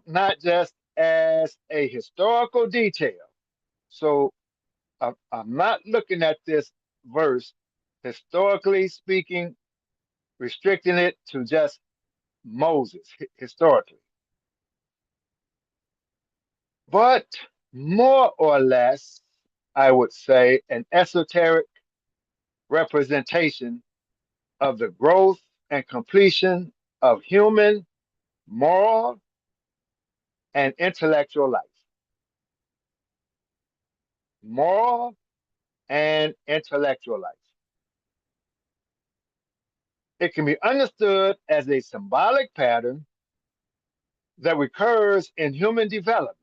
view not just as a historical detail. So I'm not looking at this verse, historically speaking, restricting it to just Moses, historically, but more or less, I would say, an esoteric representation of the growth and completion of human moral and intellectual life. Moral and intellectual life. It can be understood as a symbolic pattern that recurs in human development,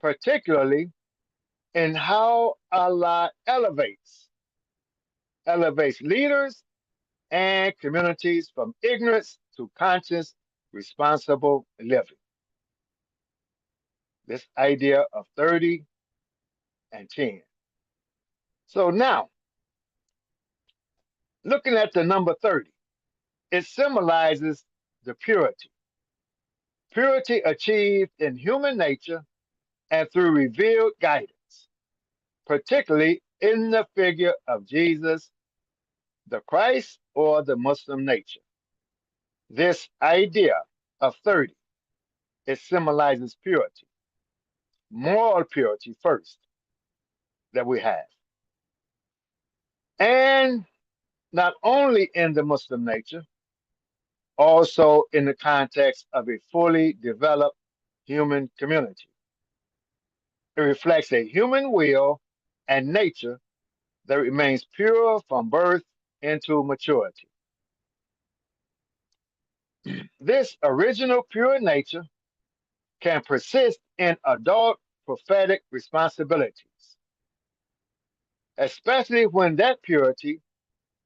particularly in how Allah elevates leaders and communities from ignorance to conscious, responsible living. This idea of 30 and 10. So now, looking at the number 30, it symbolizes the purity achieved in human nature and through revealed guidance, particularly in the figure of Jesus, the Christ, or the Muslim nature. This idea of 30, it symbolizes purity, moral purity first that we have. And not only in the Muslim nature, also in the context of a fully developed human community. It reflects a human will and nature that remains pure from birth into maturity. This original pure nature can persist in adult prophetic responsibilities, especially when that purity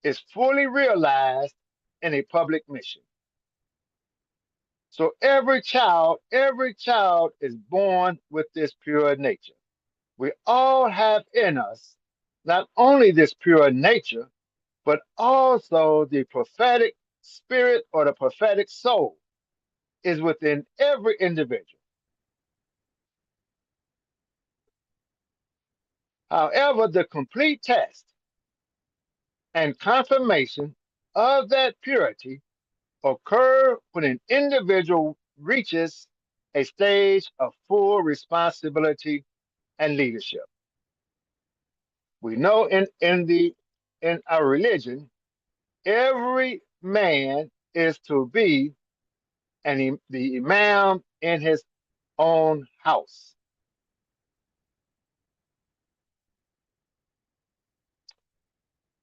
is fully realized in a public mission. So every child is born with this pure nature. We all have in us not only this pure nature, but also the prophetic spirit or the prophetic soul is within every individual. However, the complete test and confirmation of that purity occur when an individual reaches a stage of full responsibility and leadership. We know in our religion, every man is to be the imam in his own house.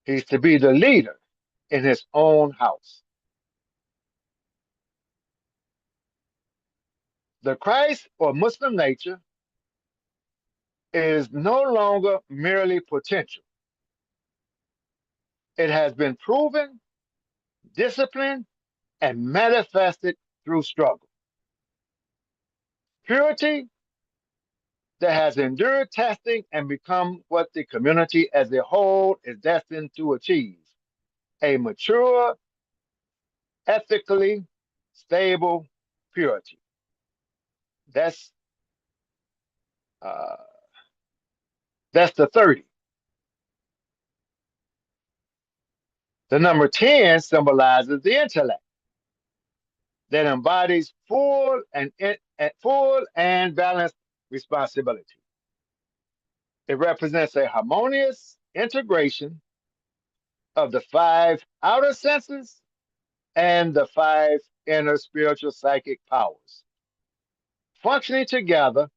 He's to be the leader in his own house. The Christ or Muslim nature is no longer merely potential. It has been proven, disciplined, and manifested through struggle. Purity that has endured testing and become what the community as a whole is destined to achieve: a mature, ethically stable purity. That's uh, that's the 30. The number 10 symbolizes the intellect that embodies full and balanced responsibility. It represents a harmonious integration of the five outer senses and the five inner spiritual psychic powers, functioning together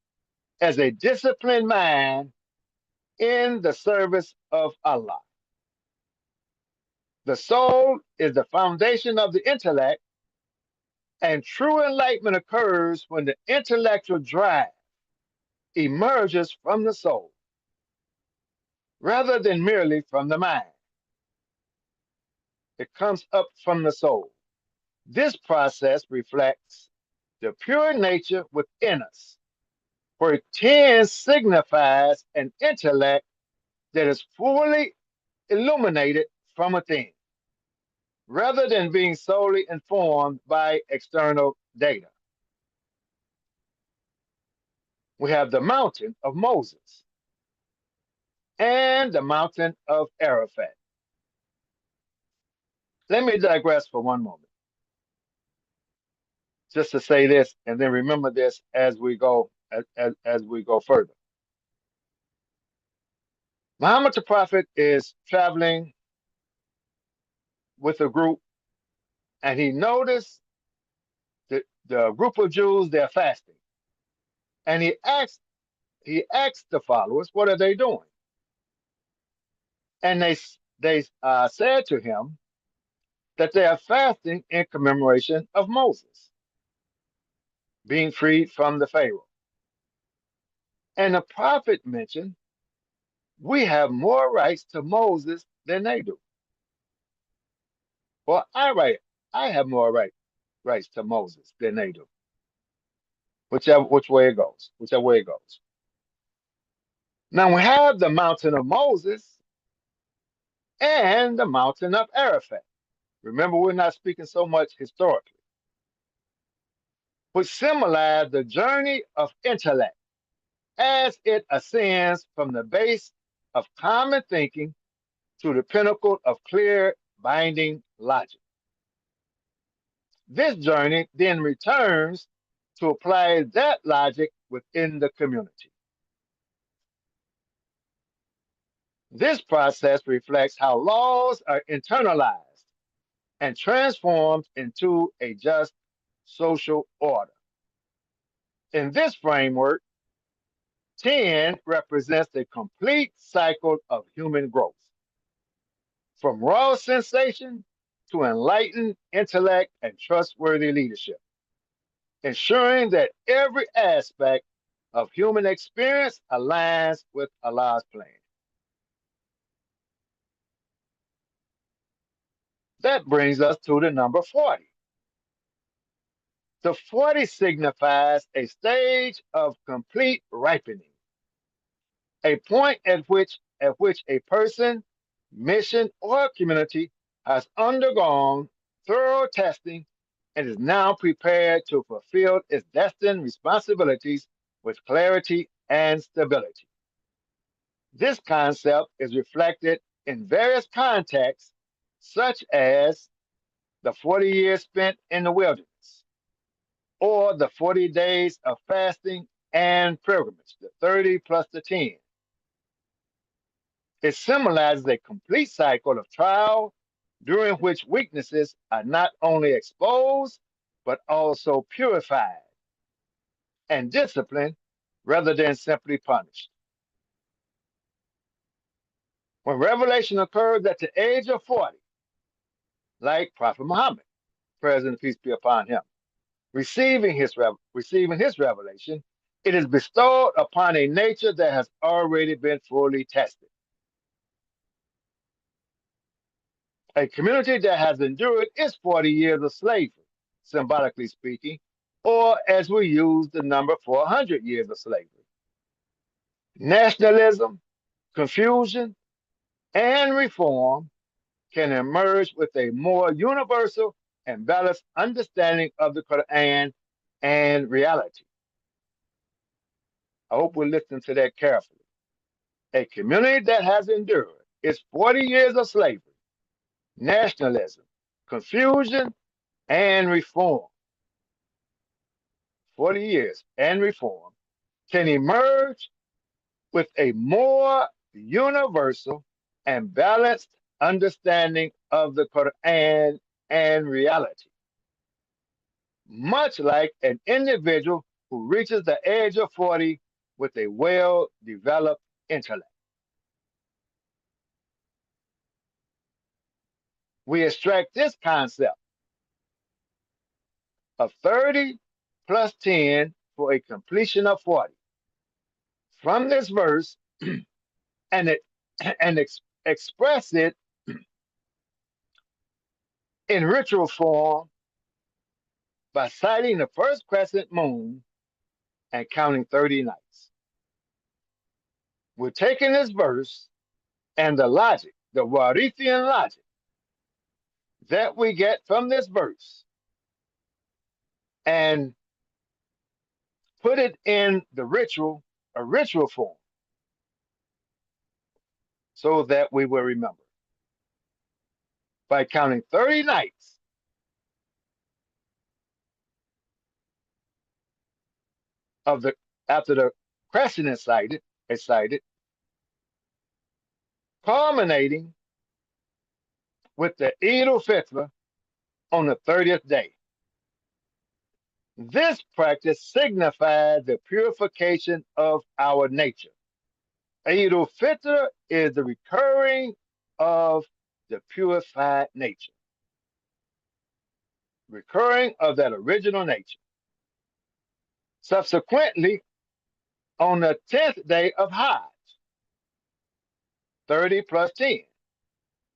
as a disciplined mind in the service of Allah. The soul is the foundation of the intellect, and true enlightenment occurs when the intellectual drive emerges from the soul rather than merely from the mind. It comes up from the soul. This process reflects the pure nature within us, where 10 signifies an intellect that is fully illuminated from within, rather than being solely informed by external data. We have the mountain of Moses and the mountain of Arafat. Let me digress for one moment, just to say this, and then remember this as we go as we go further. Muhammad the Prophet is traveling with a group, and he noticed the group of Jews, they're fasting, and he asked the followers, "What are they doing?" And they said to him that they are fasting in commemoration of Moses being freed from the Pharaoh. And the prophet mentioned, "We have more rights to Moses than they do." Well, I have more rights to Moses than they do. Which way it goes, whichever way it goes. Now we have the mountain of Moses and the mountain of Arafat. Remember, we're not speaking so much historically, which symbolize the journey of intellect as it ascends from the base of common thinking to the pinnacle of clear binding logic. This journey then returns to apply that logic within the community. This process reflects how laws are internalized and transformed into a just social order. In this framework, 10 represents a complete cycle of human growth, from raw sensation to enlightened intellect and trustworthy leadership, ensuring that every aspect of human experience aligns with Allah's plan. That brings us to the number 40. The 40 signifies a stage of complete ripening, a point at which a person, mission, or community has undergone thorough testing and is now prepared to fulfill its destined responsibilities with clarity and stability. This concept is reflected in various contexts, such as the 40 years spent in the wilderness, or the 40 days of fasting and pilgrimage, the 30 plus the 10. It symbolizes a complete cycle of trial during which weaknesses are not only exposed, but also purified and disciplined rather than simply punished. When revelation occurs at the age of 40, like Prophet Muhammad, President peace be upon him, receiving his revelation, it is bestowed upon a nature that has already been fully tested. A community that has endured its 40 years of slavery, symbolically speaking, or as we use the number 400 years of slavery. Nationalism, confusion, and reform can emerge with a more universal and balanced understanding of the Quran and reality. I hope we're listening to that carefully. A community that has endured its 40 years of slavery, nationalism, confusion, and reform, 40 years and reform, can emerge with a more universal and balanced understanding of the Quran and reality. Much like an individual who reaches the age of 40 with a well developed intellect. We extract this concept of 30 plus 10 for a completion of 40 from this verse and express it in ritual form by citing the first crescent moon and counting 30 nights. We're taking this verse and the logic, the Warithian logic that we get from this verse, and put it in the ritual, a ritual form, so that we will remember. By counting 30 nights of the after the crescent is sighted, culminating with the Eid al-Fitr on the 30th day. This practice signifies the purification of our nature. Eid al-Fitr is the recurring of the purified nature, recurring of that original nature. Subsequently, on the 10th day of Hajj, 30 plus 10,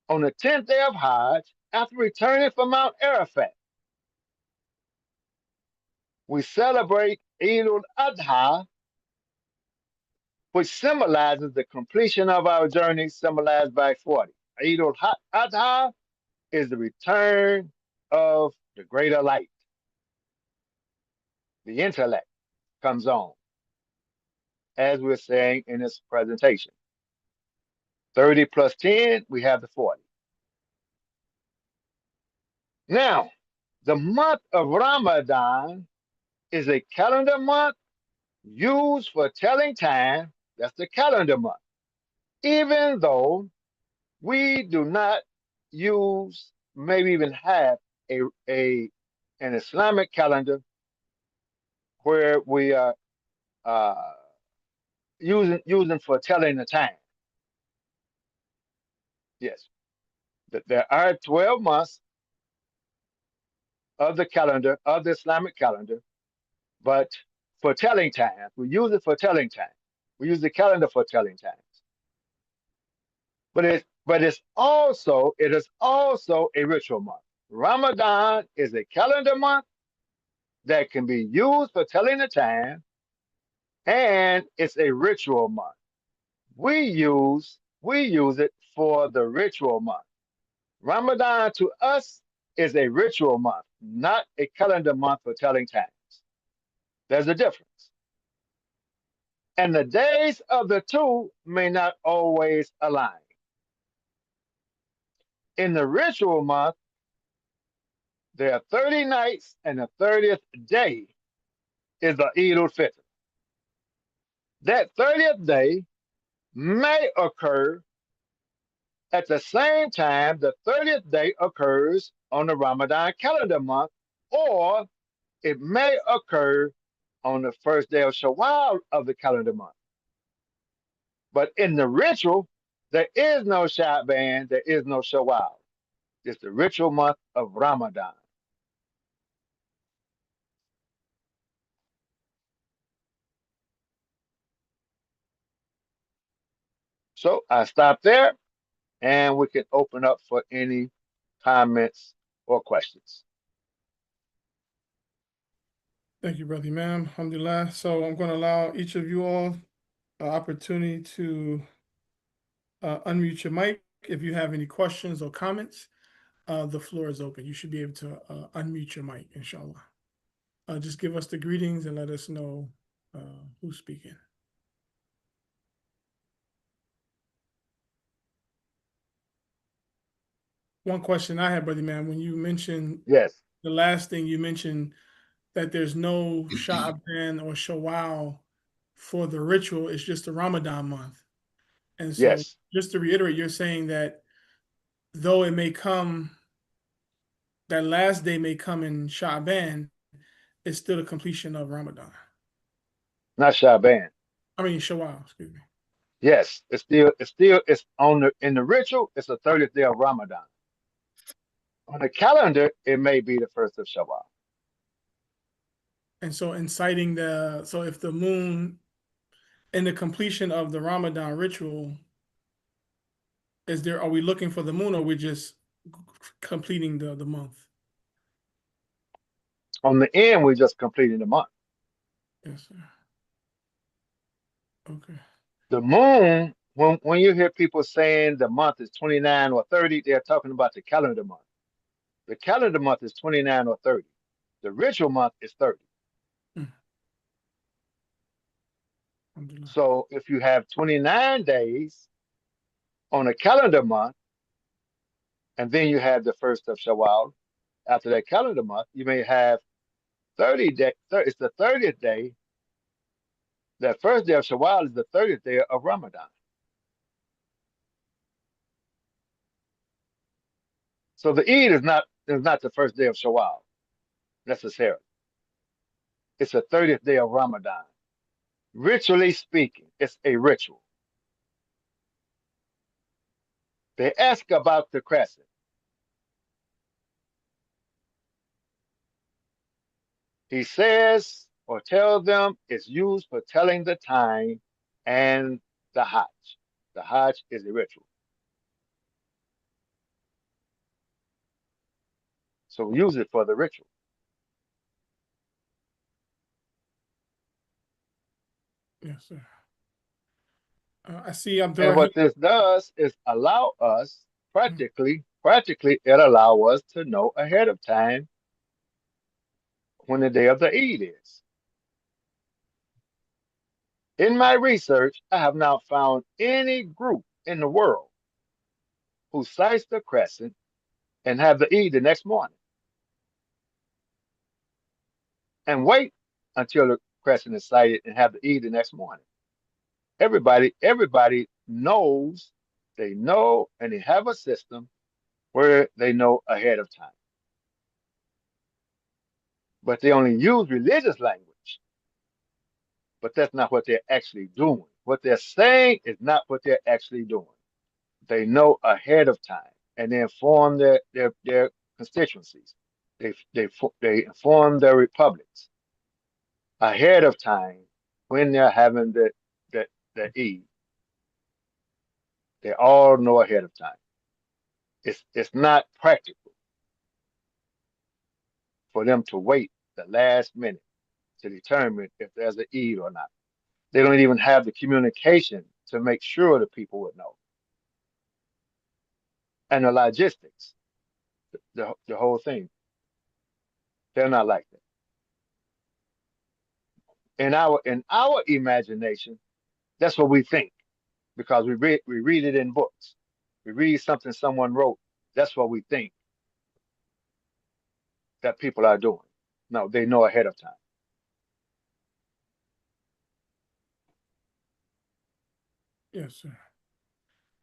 on the 10th day of Hajj, after returning from Mount Arafat, we celebrate Eid al-Adha, which symbolizes the completion of our journey, symbolized by 40. Eid al-Adha is the return of the greater light. The intellect comes on, as we're saying in this presentation. 30 plus 10, we have the 40. Now, the month of Ramadan is a calendar month used for telling time. That's the calendar month. Even though we do not use, maybe even have an Islamic calendar where we are uh, using for telling the time. Yes, there are 12 months of the calendar, of the Islamic calendar, but for telling time, we use it for telling time. We use the calendar for telling times. It is also a ritual month. Ramadan is a calendar month that can be used for telling the time, and it's a ritual month. We use it for the ritual month. Ramadan to us is a ritual month, not a calendar month for telling times. There's a difference. And the days of the two may not always align. In the ritual month, there are 30 nights, and the 30th day is the Eid al-Fitr. That 30th day may occur at the same time the 30th day occurs on the Ramadan calendar month, or it may occur on the first day of Shawwal of the calendar month. But in the ritual, there is no Sha'ban, there is no Shawwal. It's the ritual month of Ramadan. So I stop there, and we can open up for any comments or questions. Thank you, Brother Imam. Alhamdulillah. So I'm going to allow each of you all an opportunity to unmute your mic. If you have any questions or comments, the floor is open. You should be able to unmute your mic, inshallah. Just give us the greetings and let us know who's speaking. One question I had, Brother Man, when you mentioned Yes, the last thing you mentioned that there's no Sha'ban or Shawwal for the ritual, it's just the Ramadan month. And so yes, just to reiterate, you're saying that though it may come, that last day may come in Sha'ban, it's still the completion of Ramadan. not Shaban. I mean, Shawwal, excuse me. Yes, it's on in the ritual. It's the 30th day of Ramadan. On the calendar, it may be the first of Shawwal. And so inciting so if the moon in the completion of the Ramadan ritual, are we looking for the moon, or we just completing the month? On the end, we're just completing the month. Yes, sir. Okay. The moon, when you hear people saying the month is 29 or 30, they're talking about the calendar month. The calendar month is 29 or 30. The ritual month is 30. Mm. So if you have 29 days on a calendar month, and then you have the first of Shawwal after that calendar month, you may have 30 days. It's the 30th day. That first day of Shawwal is the 30th day of Ramadan. So the Eid is not the first day of Shawwal necessarily. It's the 30th day of Ramadan. Ritually speaking, it's a ritual. They ask about the crescent. He says or tells them it's used for telling the time and the Hajj. The Hajj is a ritual. So we use it for the ritual. Yes, sir. I see And Abdurrahim. what this does is allow us practically it allow us to know ahead of time when the day of the Eid is. In my research, I have not found any group in the world who sights the crescent and have the Eid the next morning and wait until the crescent is sighted and have the Eid the next morning. Everybody knows, they know, and they have a system where they know ahead of time. But they only use religious language, but that's not what they're actually doing. What they're saying is not what they're actually doing. They know ahead of time and they inform their constituencies. They inform their republics ahead of time when they're having the Eid. They all know ahead of time. It's not practical for them to wait the last minute to determine if there's an Eid or not. They don't even have the communication to make sure the people would know. And the logistics, the whole thing, they're not like that. In our imagination, that's what we think because we read it in books. We read something someone wrote. That's what we think that people are doing. No, they know ahead of time. Yes, sir.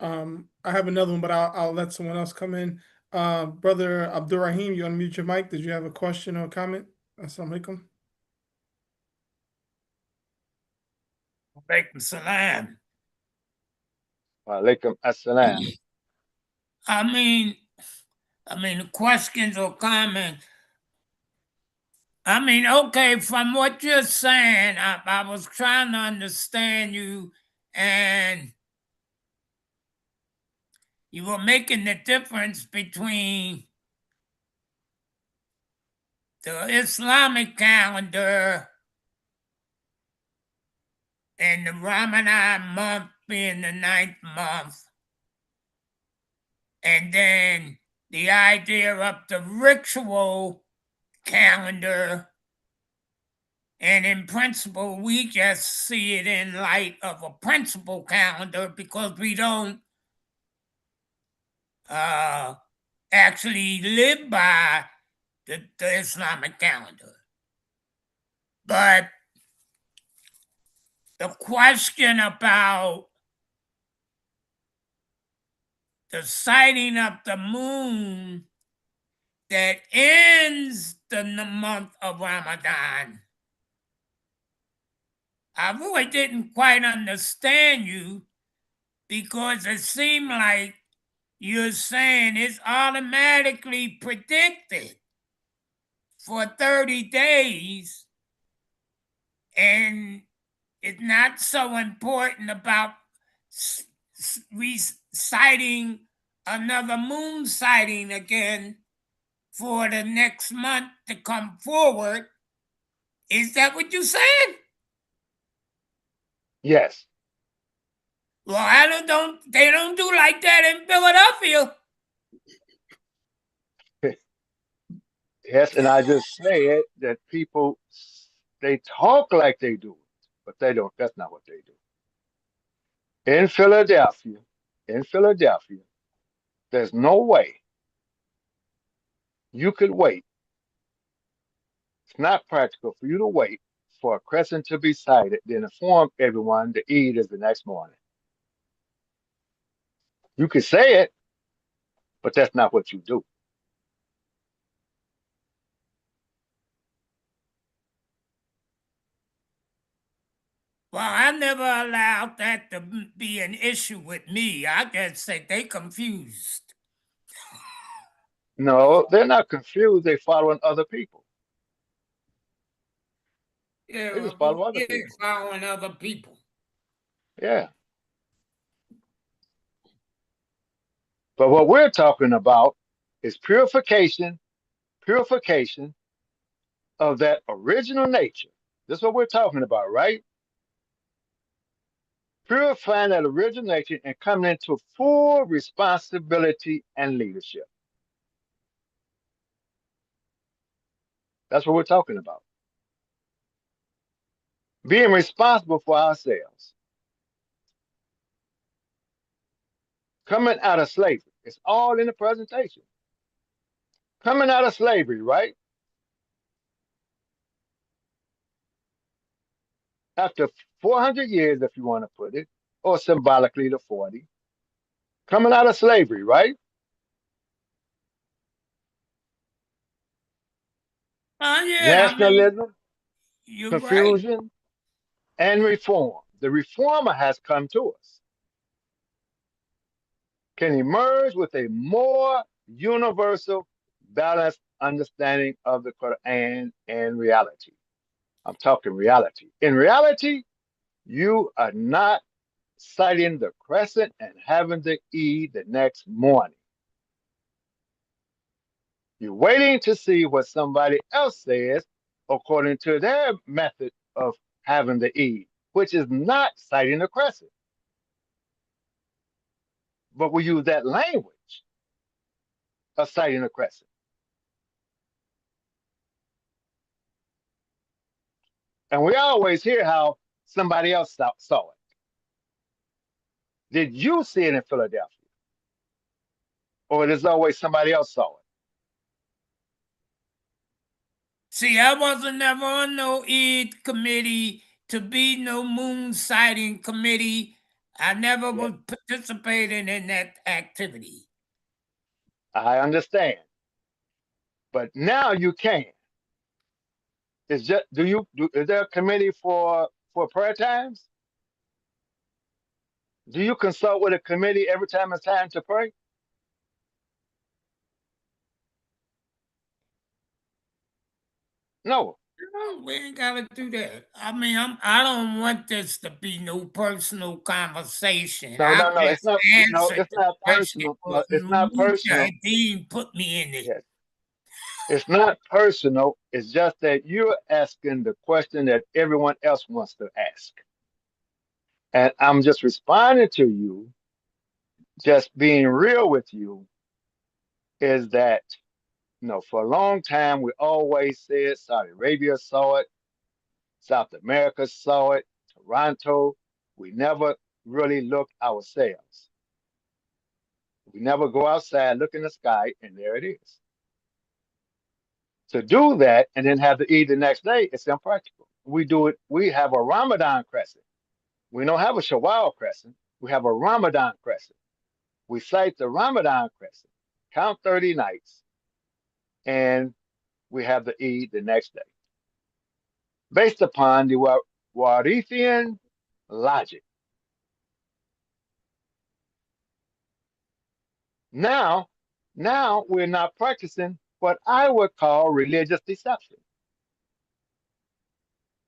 I have another one, but I'll let someone else come in. Brother Abdurrahim, you unmute your mic. Did you have a question or comment? Assalamu alaikum. Alaikum salam. Alaikum assalam. I mean, questions or comments. Okay, from what you're saying, I was trying to understand you, and you were making the difference between the Islamic calendar and the Ramadan month being the 9th month, and then the idea of the ritual calendar. And in principle, we just see it in light of a principal calendar because we don't actually live by the Islamic calendar. But the question about the sighting of the moon that ends the month of Ramadan, I really didn't quite understand you because it seemed like you're saying it's automatically predicted for 30 days and it's not so important about reciting another moon sighting again for the next month to come forward. Is that what you said? Yes. Well, they don't do like that in Philadelphia. Yes, and I just said that people they talk like they do it, but they don't. That's not what they do. in Philadelphia, in Philadelphia, there's no way you could wait. It's not practical for you to wait for a crescent to be sighted, then inform everyone the Eid is the next morning. You could say it, but that's not what you do. Well, I never allowed that to be an issue with me. I just said they confused. No, they're not confused. They're following other people. Yeah, They just well, follow other yeah, people. following other people. Yeah. But what we're talking about is purification of that original nature. This is what we're talking about, right? Purifying that original nature and coming into full responsibility and leadership. That's what we're talking about. Being responsible for ourselves. Coming out of slavery. It's all in the presentation. Coming out of slavery, right? After 400 years, if you want to put it, or symbolically the 40, coming out of slavery, right? Oh, yeah, I mean, Nationalism, you're right. confusion, and reform. The reformer has come to us, can emerge with a more universal, balanced understanding of the Quran and reality. I'm talking reality. In reality, you are not sighting the crescent and having to eat the next morning. You're waiting to see what somebody else says according to their method of having the Eid, which is not citing the crescent. But we use that language of citing the crescent. And we always hear how somebody else saw it. Did you see it in Philadelphia? Or there's always somebody else saw it? See, I wasn't never on no Eid committee to be no moon sighting committee. I never Yeah, was participating in that activity. I understand. But now you can. It's just is there a committee for prayer times? Do you consult with a committee every time it's time to pray? No. No, we ain't gotta do that. I mean, I don't want this to be no personal conversation. No, I no, no. It's just not. No, answered it's the not question personal. or No, it's not Mucha personal. Dean put me in it. Yes, it's not personal. It's just that you're asking the question that everyone else wants to ask, and I'm just responding to you. Just being real with you is that for a long time we always said Saudi Arabia saw it, South America saw it, Toronto. We never really looked ourselves. We never go outside, look in the sky, and there it is. To do that and then have to eat the next day, it's impractical. We do it, we have a Ramadan crescent. We don't have a Shawwal crescent. We have a Ramadan crescent. We cite the Ramadan crescent, count 30 nights, and we have to eat the next day. Based upon the Warithian logic. Now, now we're not practicing what I would call religious deception.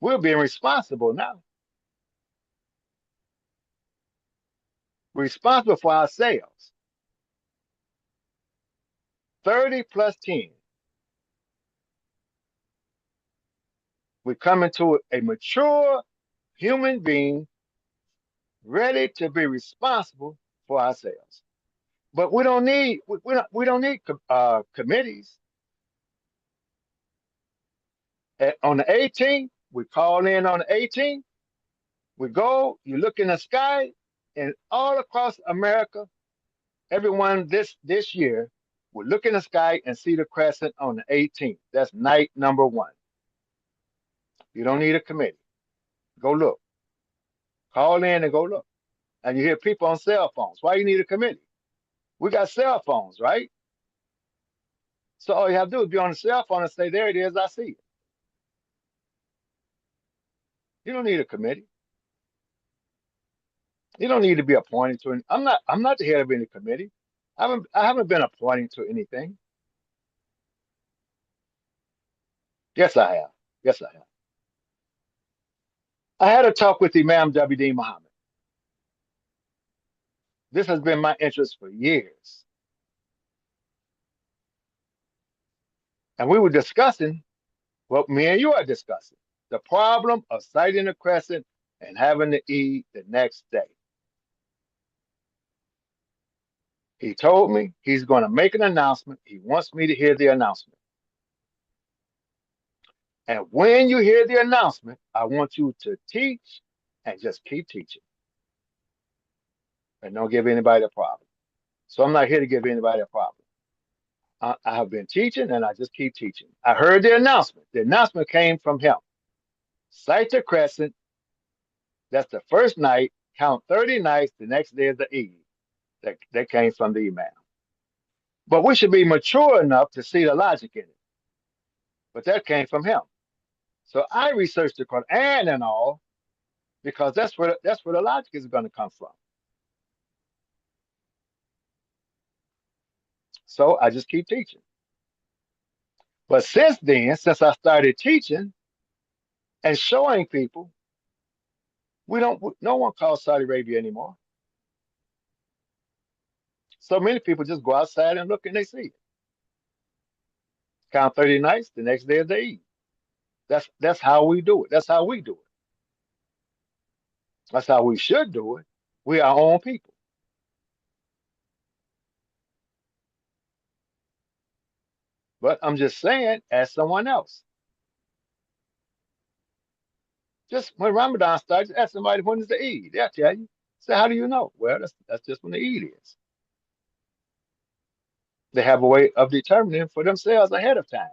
We're being responsible now. We're responsible for ourselves. 30 plus 10. We come into a mature human being ready to be responsible for ourselves. But we don't need committees. On the 18th, we call in on the 18th. We go, you look in the sky, and all across America, everyone this year would look in the sky and see the crescent on the 18th. That's night number one. You don't need a committee. Go look. Call in and go look. And you hear people on cell phones. Why you need a committee? We got cell phones, right? So all you have to do is be on the cell phone and say, there it is, I see it. You don't need a committee. You don't need to be appointed to I'm not the head of any committee. I haven't been appointed to anything. Yes, I have. Yes, I have. I had a talk with Imam W.D. Muhammad. This has been my interest for years. And we were discussing what me and you are discussing, the problem of sighting the crescent and having to eat the next day. He told me he's going to make an announcement. He wants me to hear the announcement. And when you hear the announcement, I want you to teach and just keep teaching. And don't give anybody a problem. So I'm not here to give anybody a problem. I have been teaching and I just keep teaching. I heard the announcement. The announcement came from him. Sight the crescent. That's the first night. Count 30 nights. The next day is the Eid. That came from the Imam. But we should be mature enough to see the logic in it. But that came from him. So I researched the Quran and all, because that's where the logic is going to come from. So I just keep teaching. But since then, since I started teaching and showing people, no one calls Saudi Arabia anymore. So many people just go outside and look and they see it. Count 30 nights, the next day is the Eid. That's how we do it. That's how we do it. That's how we should do it. We are our own people. But I'm just saying, as someone else. Just when Ramadan starts, ask somebody when is the Eid. They'll tell you. Say, how do you know? Well, that's just when the Eid is. They have a way of determining for themselves ahead of time.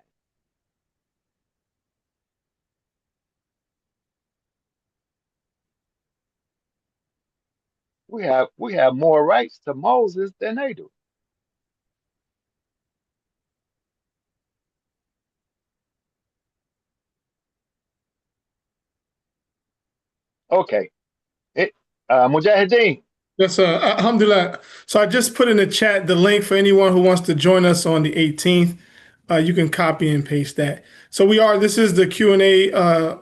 We have more rights to Moses than they do. Okay. Mujahideen. Yes, sir. Alhamdulillah. So I just put in the chat the link for anyone who wants to join us on the 18th. You can copy and paste that. So this is the Q&A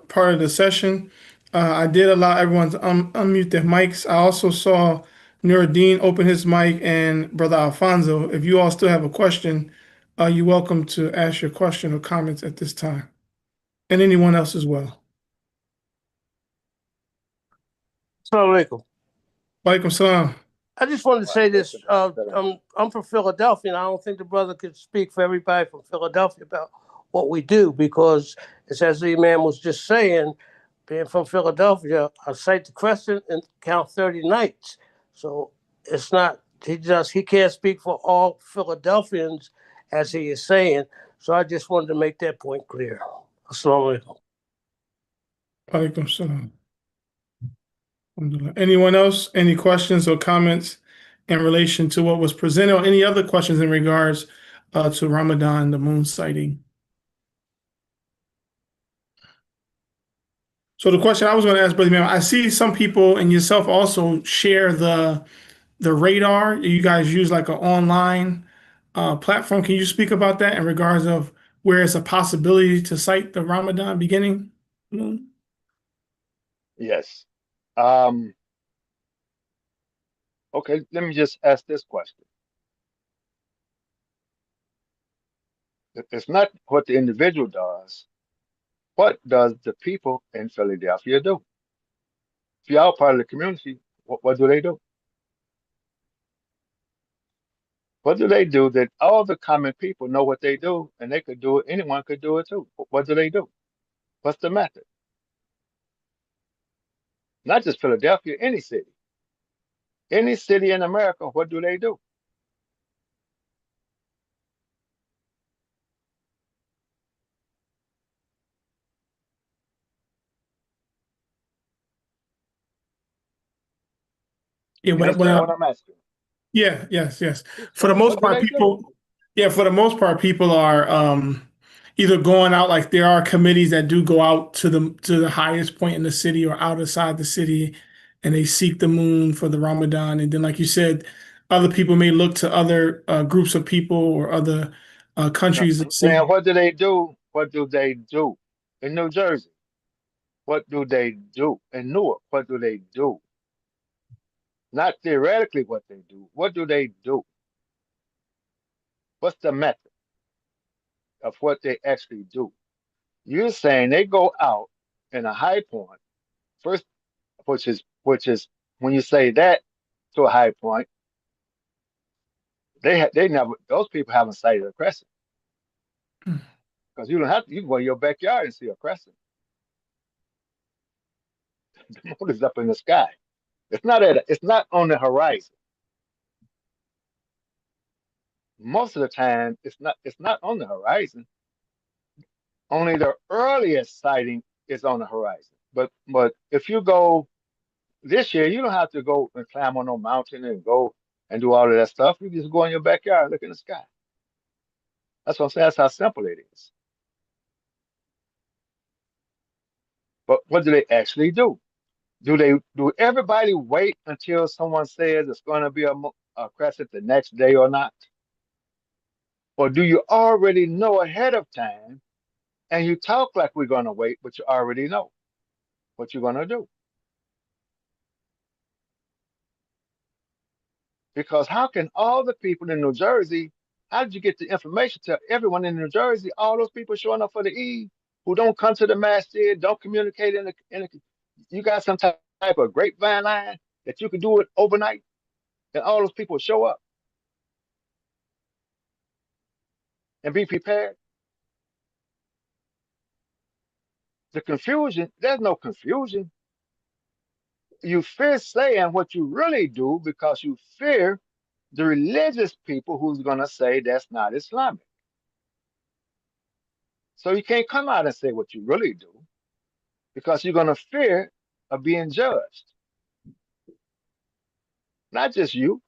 part of the session. I did allow everyone to unmute their mics. I also saw Nuruddin open his mic and Brother Alfonso. If you all still have a question, you're welcome to ask your question or comments at this time. And anyone else as well. Assalamu alaikum. Walaikum salam. I just wanted to say this. I'm from Philadelphia, and I don't think the brother could speak for everybody from Philadelphia about what we do, because it's as the Imam was just saying, being from Philadelphia, I sight the crescent and count 30 nights. So it's not, he can't speak for all Philadelphians as he is saying. So I just wanted to make that point clear. Assalamu alaikum. Walaikum salam. Anyone else? Any questions or comments in relation to what was presented, or any other questions in regards to Ramadan, the moon sighting? So the question I was going to ask, Brother Imam, I see some people and yourself also share the radar. You guys use like an online platform. Can you speak about that in regards of where it's a possibility to sight the Ramadan beginning moon? Yes. Okay, let me just ask this question. It's not what the individual does. What does the people in Philadelphia do? If y'all part of the community, what do they do? What do they do that all the common people know what they do, and they could do it, anyone could do it too? What do they do? What's the method? Not just Philadelphia, any city. Any city in America, what do they do? Yeah, You understand what I'm asking? yeah, yes. For the What, most what do part, they do? people are either going out, like there are committees that do go out to the highest point in the city or outside the city, and they seek the moon for the Ramadan. And then, like you said, other people may look to other groups of people or other No, countries and I'm saying, see. what do they do? What do they do in New Jersey? What do they do in Newark? What do they do? Not theoretically what they do. What do they do? What's the method of what they actually do? You're saying they go out in a high point first, which is when you say that to a high point, they never, those people haven't sighted a crescent, because you don't have to. You can go in your backyard and see a crescent. The moon is up in the sky. It's not on the horizon. Most of the time, it's not on the horizon. Only the earliest sighting is on the horizon. But if you go this year, you don't have to go and climb on no mountain and go and do all of that stuff. You just go in your backyard and look in the sky. That's what I'm saying. That's how simple it is. But what do they actually do? Do everybody wait until someone says it's going to be a crescent the next day or not? Or do you already know ahead of time and you talk like we're going to wait, but you already know what you're going to do? Because how can all the people in New Jersey, how did you get the information to everyone in New Jersey, all those people showing up for the Eid who don't come to the masjid, don't communicate you got some type of grapevine line that you can do it overnight and all those people show up and be prepared? The confusion, there's no confusion. You fear saying what you really do because you fear the religious people who's going to say that's not Islamic. So you can't come out and say what you really do because you're going to fear of being judged. Not just you.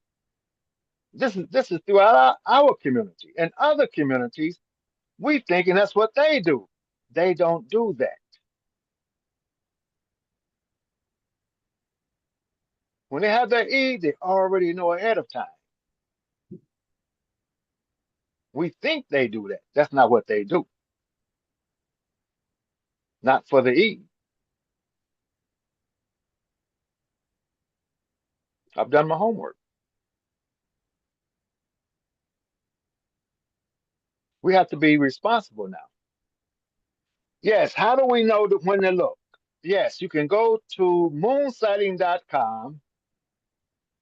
This is throughout our community and other communities. We thinking that's what they do. They don't do that. When they have their Eid, they already know ahead of time. We think they do that. That's not what they do. Not for the Eid. I've done my homework. We have to be responsible now. Yes, how do we know when to look? Yes, you can go to moonsighting.com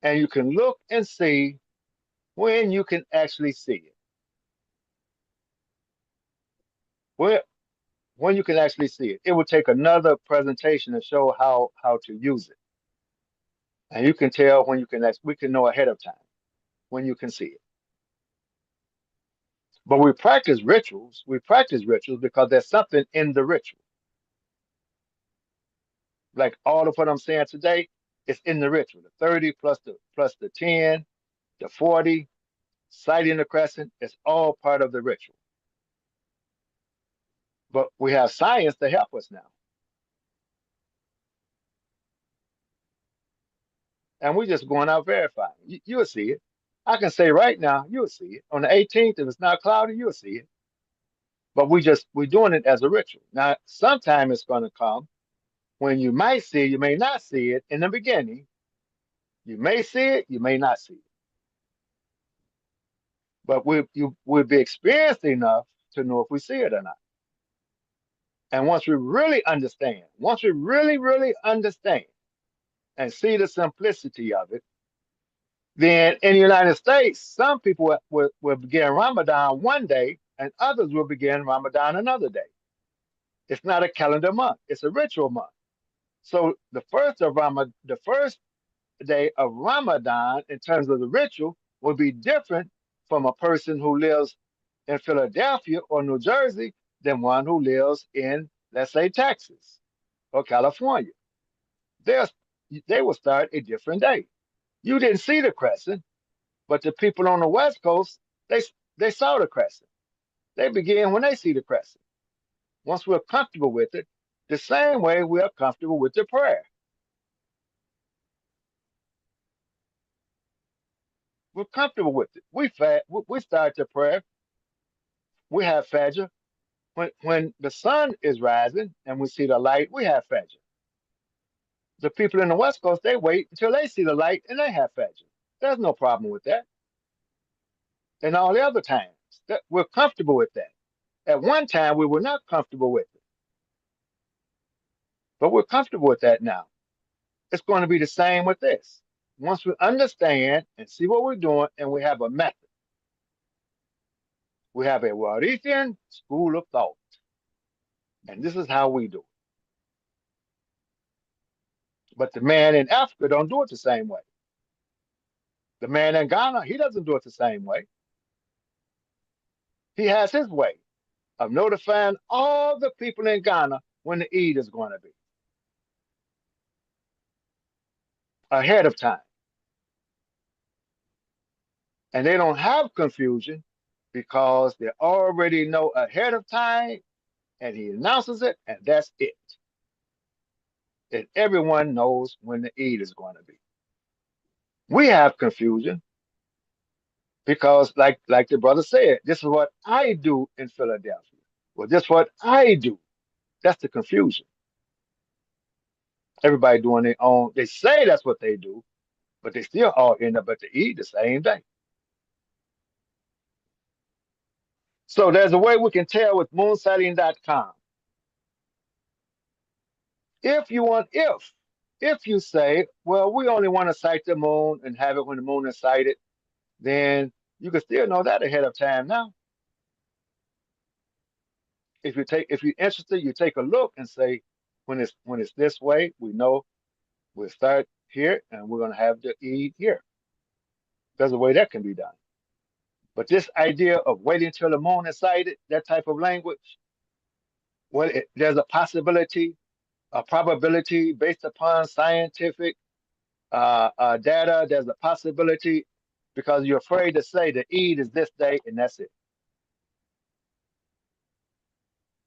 and you can look and see when you can actually see it. When you can actually see it. It will take another presentation to show how to use it. And you can tell when you can we can know ahead of time when you can see it. But we practice rituals. We practice rituals because there's something in the ritual. Like all of what I'm saying today is in the ritual. The 30 plus the 10, the 40, sighting the crescent, it's all part of the ritual. But we have science to help us now. And we're just going out verifying. You'll see it. I can say right now, you'll see it. On the 18th, if it's not cloudy, you'll see it. But we're doing it as a ritual. Now, sometime it's going to come when you might see it, you may not see it in the beginning. You may see it, you may not see it. But we'll be experienced enough to know if we see it or not. And once we really understand, once we really, really understand and see the simplicity of it, then in the United States, some people will begin Ramadan one day and others will begin Ramadan another day. It's not a calendar month, it's a ritual month. So the first day of Ramadan in terms of the ritual will be different from a person who lives in Philadelphia or New Jersey than one who lives in, let's say, Texas or California. They'll, they will start a different day. You didn't see the crescent, but the people on the West Coast, they saw the crescent. They begin when they see the crescent. Once we're comfortable with it, the same way we're comfortable with the prayer. We're comfortable with it. We start the prayer. We have Fajr. When the sun is rising and we see the light, we have Fajr. The people in the West Coast, they wait until they see the light and they have Fajr. There's no problem with that. And all the other times, we're comfortable with that. At one time, we were not comfortable with it, but we're comfortable with that now. It's going to be the same with this. Once we understand and see what we're doing, and we have a method, we have a Warithian school of thought, and this is how we do it. But the man in Africa don't do it the same way. The man in Ghana, he doesn't do it the same way. He has his way of notifying all the people in Ghana when the Eid is going to be ahead of time. And they don't have confusion because they already know ahead of time, and he announces it, and that's it. And everyone knows when the Eid is going to be. We have confusion because, like the brother said, this is what I do in Philadelphia. Well, this is what I do. That's the confusion. Everybody doing their own. They say that's what they do, but they still all end up at the Eid the same day. So there's a way we can tell with moonsighting.com. If you say, well, we only want to sight the moon and have it when the moon is sighted, then you can still know that ahead of time now. If you're interested, you take a look and say, when it's this way, we know we'll start here and we're going to have the Eid here. There's a way that can be done. But this idea of waiting till the moon is sighted, that type of language, well, there's a possibility, a probability based upon scientific data. There's a possibility because you're afraid to say the Eid is this day and that's it.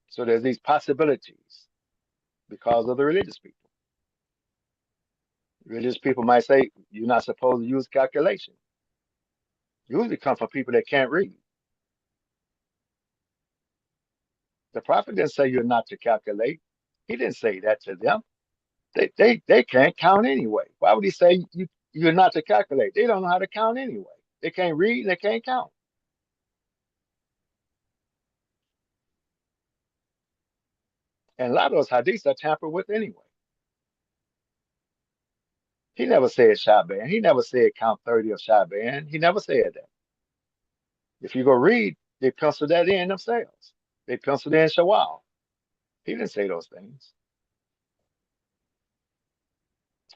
So there's these possibilities because of the religious people. Religious people might say you're not supposed to use calculation. Usually come from people that can't read. The prophet didn't say you're not to calculate. He didn't say that to them. They can't count anyway. Why would he say you're not to calculate? They don't know how to count anyway. They can't read and they can't count. And a lot of those hadiths are tampered with anyway. He never said Shaban. He never said count 30 of Shaban. He never said that. If you go read, they pencil that in themselves. They penciled in Shawwal. He didn't say those things.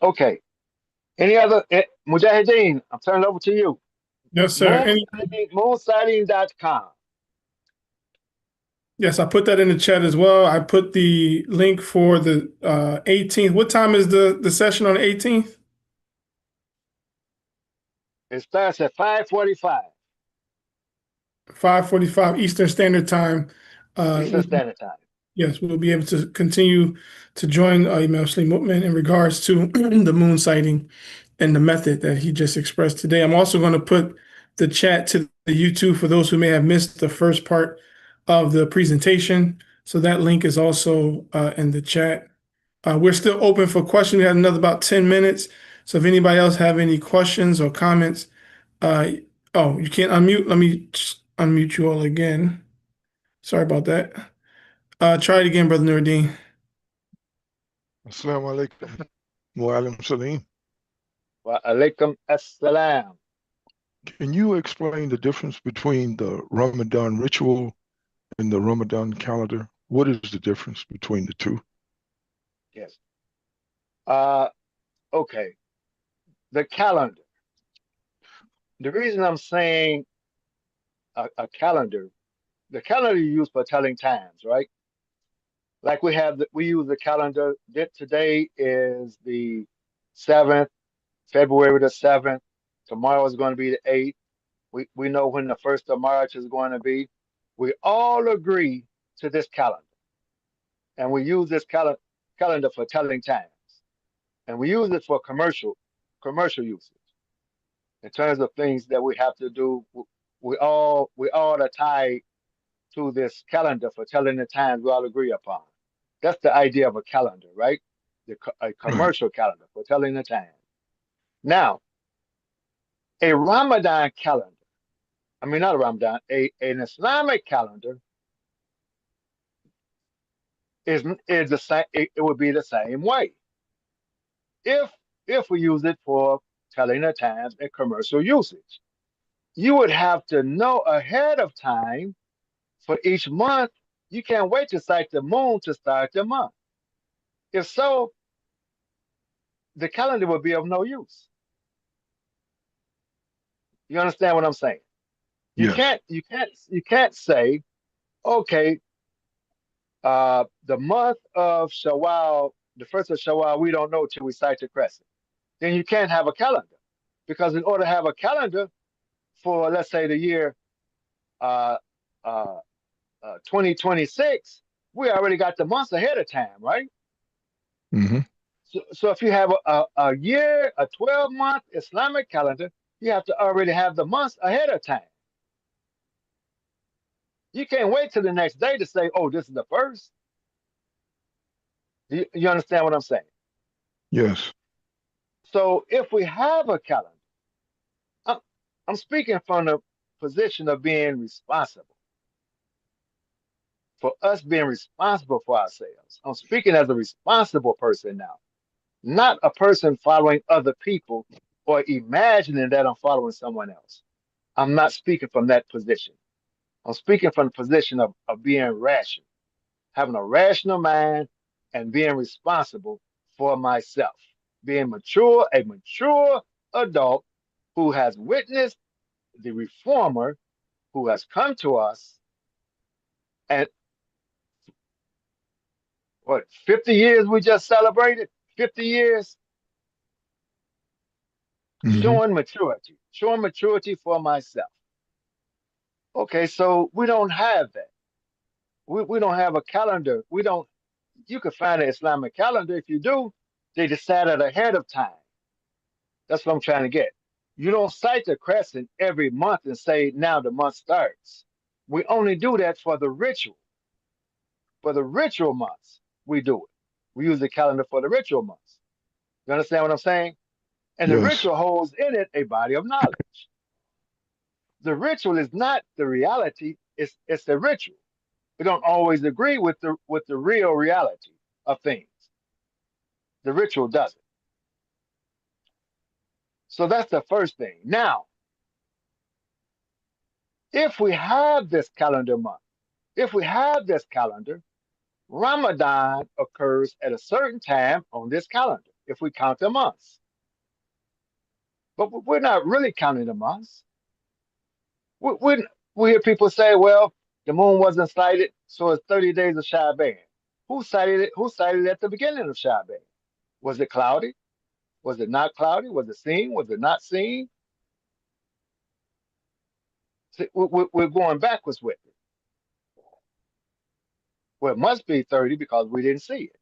Okay. Any other? Mujahideen, I'm turning it over to you. Yes, sir. Moonsighting.com. Yes, I put that in the chat as well. I put the link for the 18th. What time is the session on the 18th? It starts at 5:45. 5:45 Eastern Standard Time. Eastern Standard Time. Yes, we'll be able to continue to join Imam Slim Mutman in regards to the moon sighting and the method that he just expressed today. I'm also going to put the chat to the YouTube for those who may have missed the first part of the presentation. So that link is also in the chat. We're still open for questions. We have another about 10 minutes. So if anybody else have any questions or comments, oh, you can't unmute. Let me just unmute you all again. Sorry about that. Try it again, Brother Nuruddin. Assalamu alaikum. Wa alaikum salam. Wa alaikum assalam. Can you explain the difference between the Ramadan ritual and the Ramadan calendar? What is the difference between the two? Yes. Okay. the calendar. The reason I'm saying a calendar, the calendar you use for telling times, right? Like we use the calendar. That today is the 7th, February the 7th. Tomorrow is going to be the 8th. We know when the 1st of March is going to be. We all agree to this calendar, and we use this calendar for telling times, and we use it for commercial usage in terms of things that we have to do. We all are tied to this calendar for telling the times we all agree upon. That's the idea of a calendar, right? A Right. commercial calendar for telling the time. Now, a Ramadan calendar, I mean, not a Ramadan, an Islamic calendar is the same. It would be the same way if if we use it for telling the times and commercial usage. You would have to know ahead of time for each month. You can't wait to sight the moon to start the month. If so, the calendar would be of no use. You understand what I'm saying? Yes. You can't say, okay, the month of Shawwal, the first of Shawwal, we don't know till we sight the crescent. Then you can't have a calendar, because in order to have a calendar for, let's say, the year uh, uh, 2026, we already got the months ahead of time, right? Mm-hmm. So if you have a year, a 12-month Islamic calendar, you have to already have the months ahead of time. You can't wait till the next day to say, oh, this is the first. You understand what I'm saying? Yes. So if we have a calendar, I'm, I'm speaking from the position of being responsible, for us being responsible for ourselves. I'm speaking as a responsible person now, not a person following other people or imagining that I'm following someone else. I'm not speaking from that position. I'm speaking from the position of being rational, having a rational mind, and being responsible for myself, being mature, a mature adult who has witnessed the reformer who has come to us, and what, 50 years we just celebrated? 50 years Mm-hmm. showing maturity for myself. Okay, so we don't have that. We don't have a calendar. We don't, you can find an Islamic calendar. If you do, they decided ahead of time. That's what I'm trying to get. You don't cite the crescent every month and say, now the month starts. We only do that for the ritual. For the ritual months, we do it. We use the calendar for the ritual months. You understand what I'm saying? And the Yes. ritual holds in it a body of knowledge. The ritual is not the reality, it's the ritual. We don't always agree with the real reality of things. The ritual doesn't. So that's the first thing. Now, if we have this calendar month, if we have this calendar, Ramadan occurs at a certain time on this calendar, if we count the months. But we're not really counting the months. We hear people say, well, the moon wasn't sighted, so it's 30 days of Shaban. Who sighted it? Who sighted it at the beginning of Shaban? Was it cloudy? Was it not cloudy? Was it seen? Was it not seen? See, we're going backwards with it. Well, it must be 30 because we didn't see it.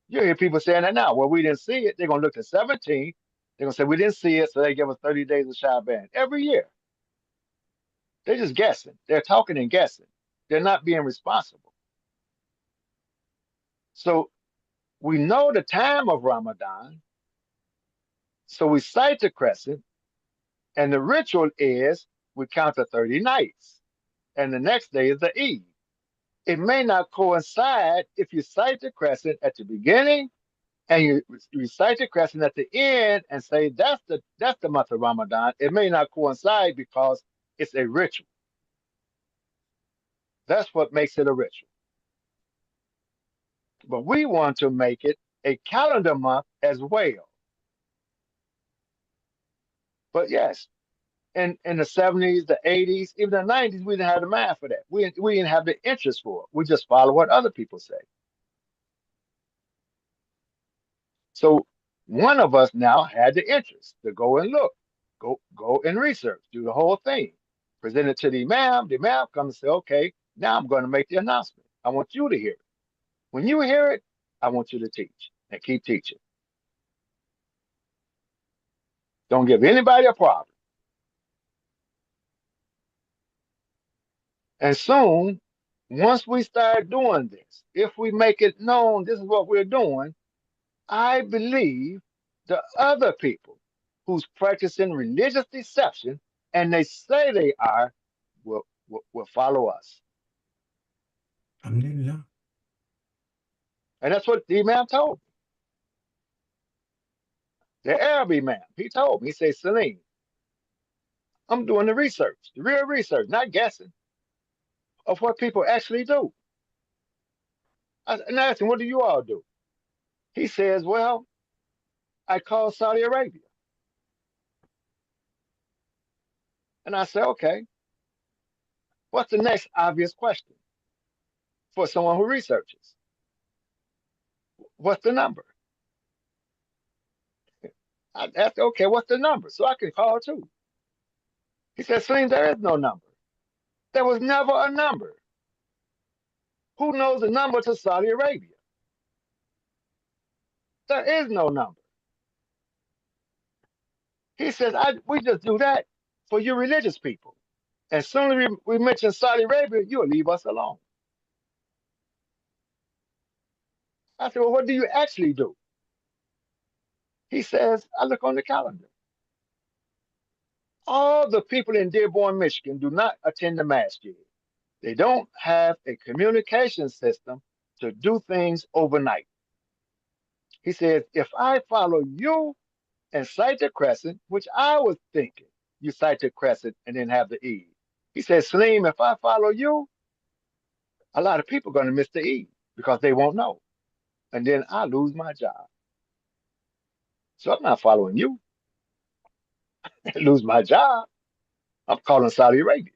You hear people saying that now. Well, we didn't see it. They're going to look at 17. They're going to say, we didn't see it, so they give us 30 days of Shaban every year. They're just guessing. They're talking and guessing. They're not being responsible. So we know the time of Ramadan. So we cite the crescent, and the ritual is we count the 30 nights, and the next day is the Eid. It may not coincide if you cite the crescent at the beginning and you recite the crescent at the end and say that's the month of Ramadan. It may not coincide because it's a ritual. That's what makes it a ritual. But we want to make it a calendar month as well. But yes, in the 70s, the 80s, even the 90s, we didn't have the math for that. We didn't have the interest for it. We just follow what other people say. So one of us now had the interest to go and look, go and research, do the whole thing, present it to the imam. The imam comes and say, okay, now I'm going to make the announcement. I want you to hear it. When you hear it, I want you to teach and keep teaching. Don't give anybody a problem. And soon, once we start doing this, if we make it known this is what we're doing, I believe the other people who's practicing religious deception and they say they are will follow us. Alhamdulillah. And that's what the imam told me. The Arab imam, he told me, he said, Salim, I'm doing the research, the real research, not guessing, of what people actually do. And I asked him, what do you all do? He says, well, I call Saudi Arabia. And I said, okay, what's the next obvious question for someone who researches? What's the number? I asked, okay, what's the number? So I can call too. He said, Salim, there is no number. There was never a number. Who knows the number to Saudi Arabia? There is no number. He says, we just do that for you religious people. As soon as we mention Saudi Arabia, you'll leave us alone. I said, well, what do you actually do? He says, I look on the calendar. All the people in Dearborn, Michigan do not attend the masjid. They don't have a communication system to do things overnight. He says, if I follow you and cite the crescent, which I was thinking, you cite the crescent and then have the Eid. He says, Salim, if I follow you, a lot of people are going to miss the Eid because they won't know. And then I lose my job. So I'm not following you. I lose my job. I'm calling Saudi Arabia.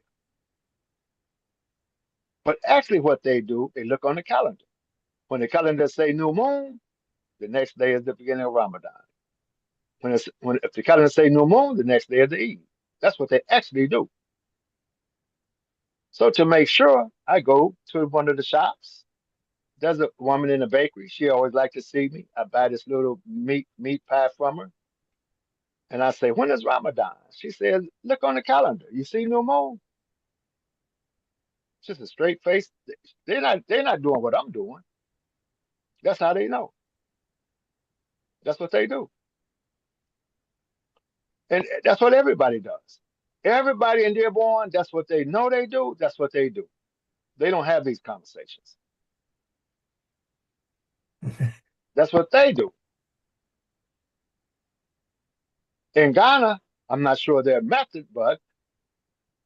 But actually what they do, they look on the calendar. When the calendar say new moon, the next day is the beginning of Ramadan. If the calendar say new moon, the next day is the Eid. That's what they actually do. So to make sure, I go to one of the shops. There's a woman in the bakery. She always like to see me. I buy this little meat pie from her. And I say, when is Ramadan? She says, look on the calendar. You see new moon? Just a straight face. They're not doing what I'm doing. That's how they know. That's what they do. And that's what everybody does. Everybody in Dearborn, that's what they know they do. That's what they do. They don't have these conversations. That's what they do. In Ghana, I'm not sure their method, but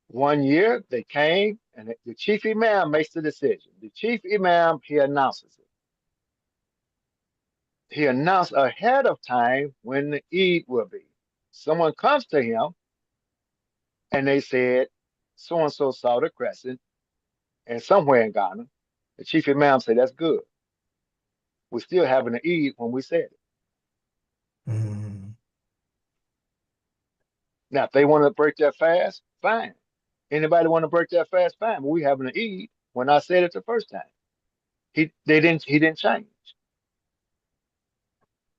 one year they came and the chief imam makes the decision. The chief imam, he announces it. He announced ahead of time when the Eid will be. Someone comes to him and they said, so-and-so saw the crescent and somewhere in Ghana, the chief imam said, that's good. We're still having an Eid when we said it. Mm. Now, if they want to break their fast, fine. Anybody want to break their fast, fine. But we having an Eid when I said it the first time. He didn't change.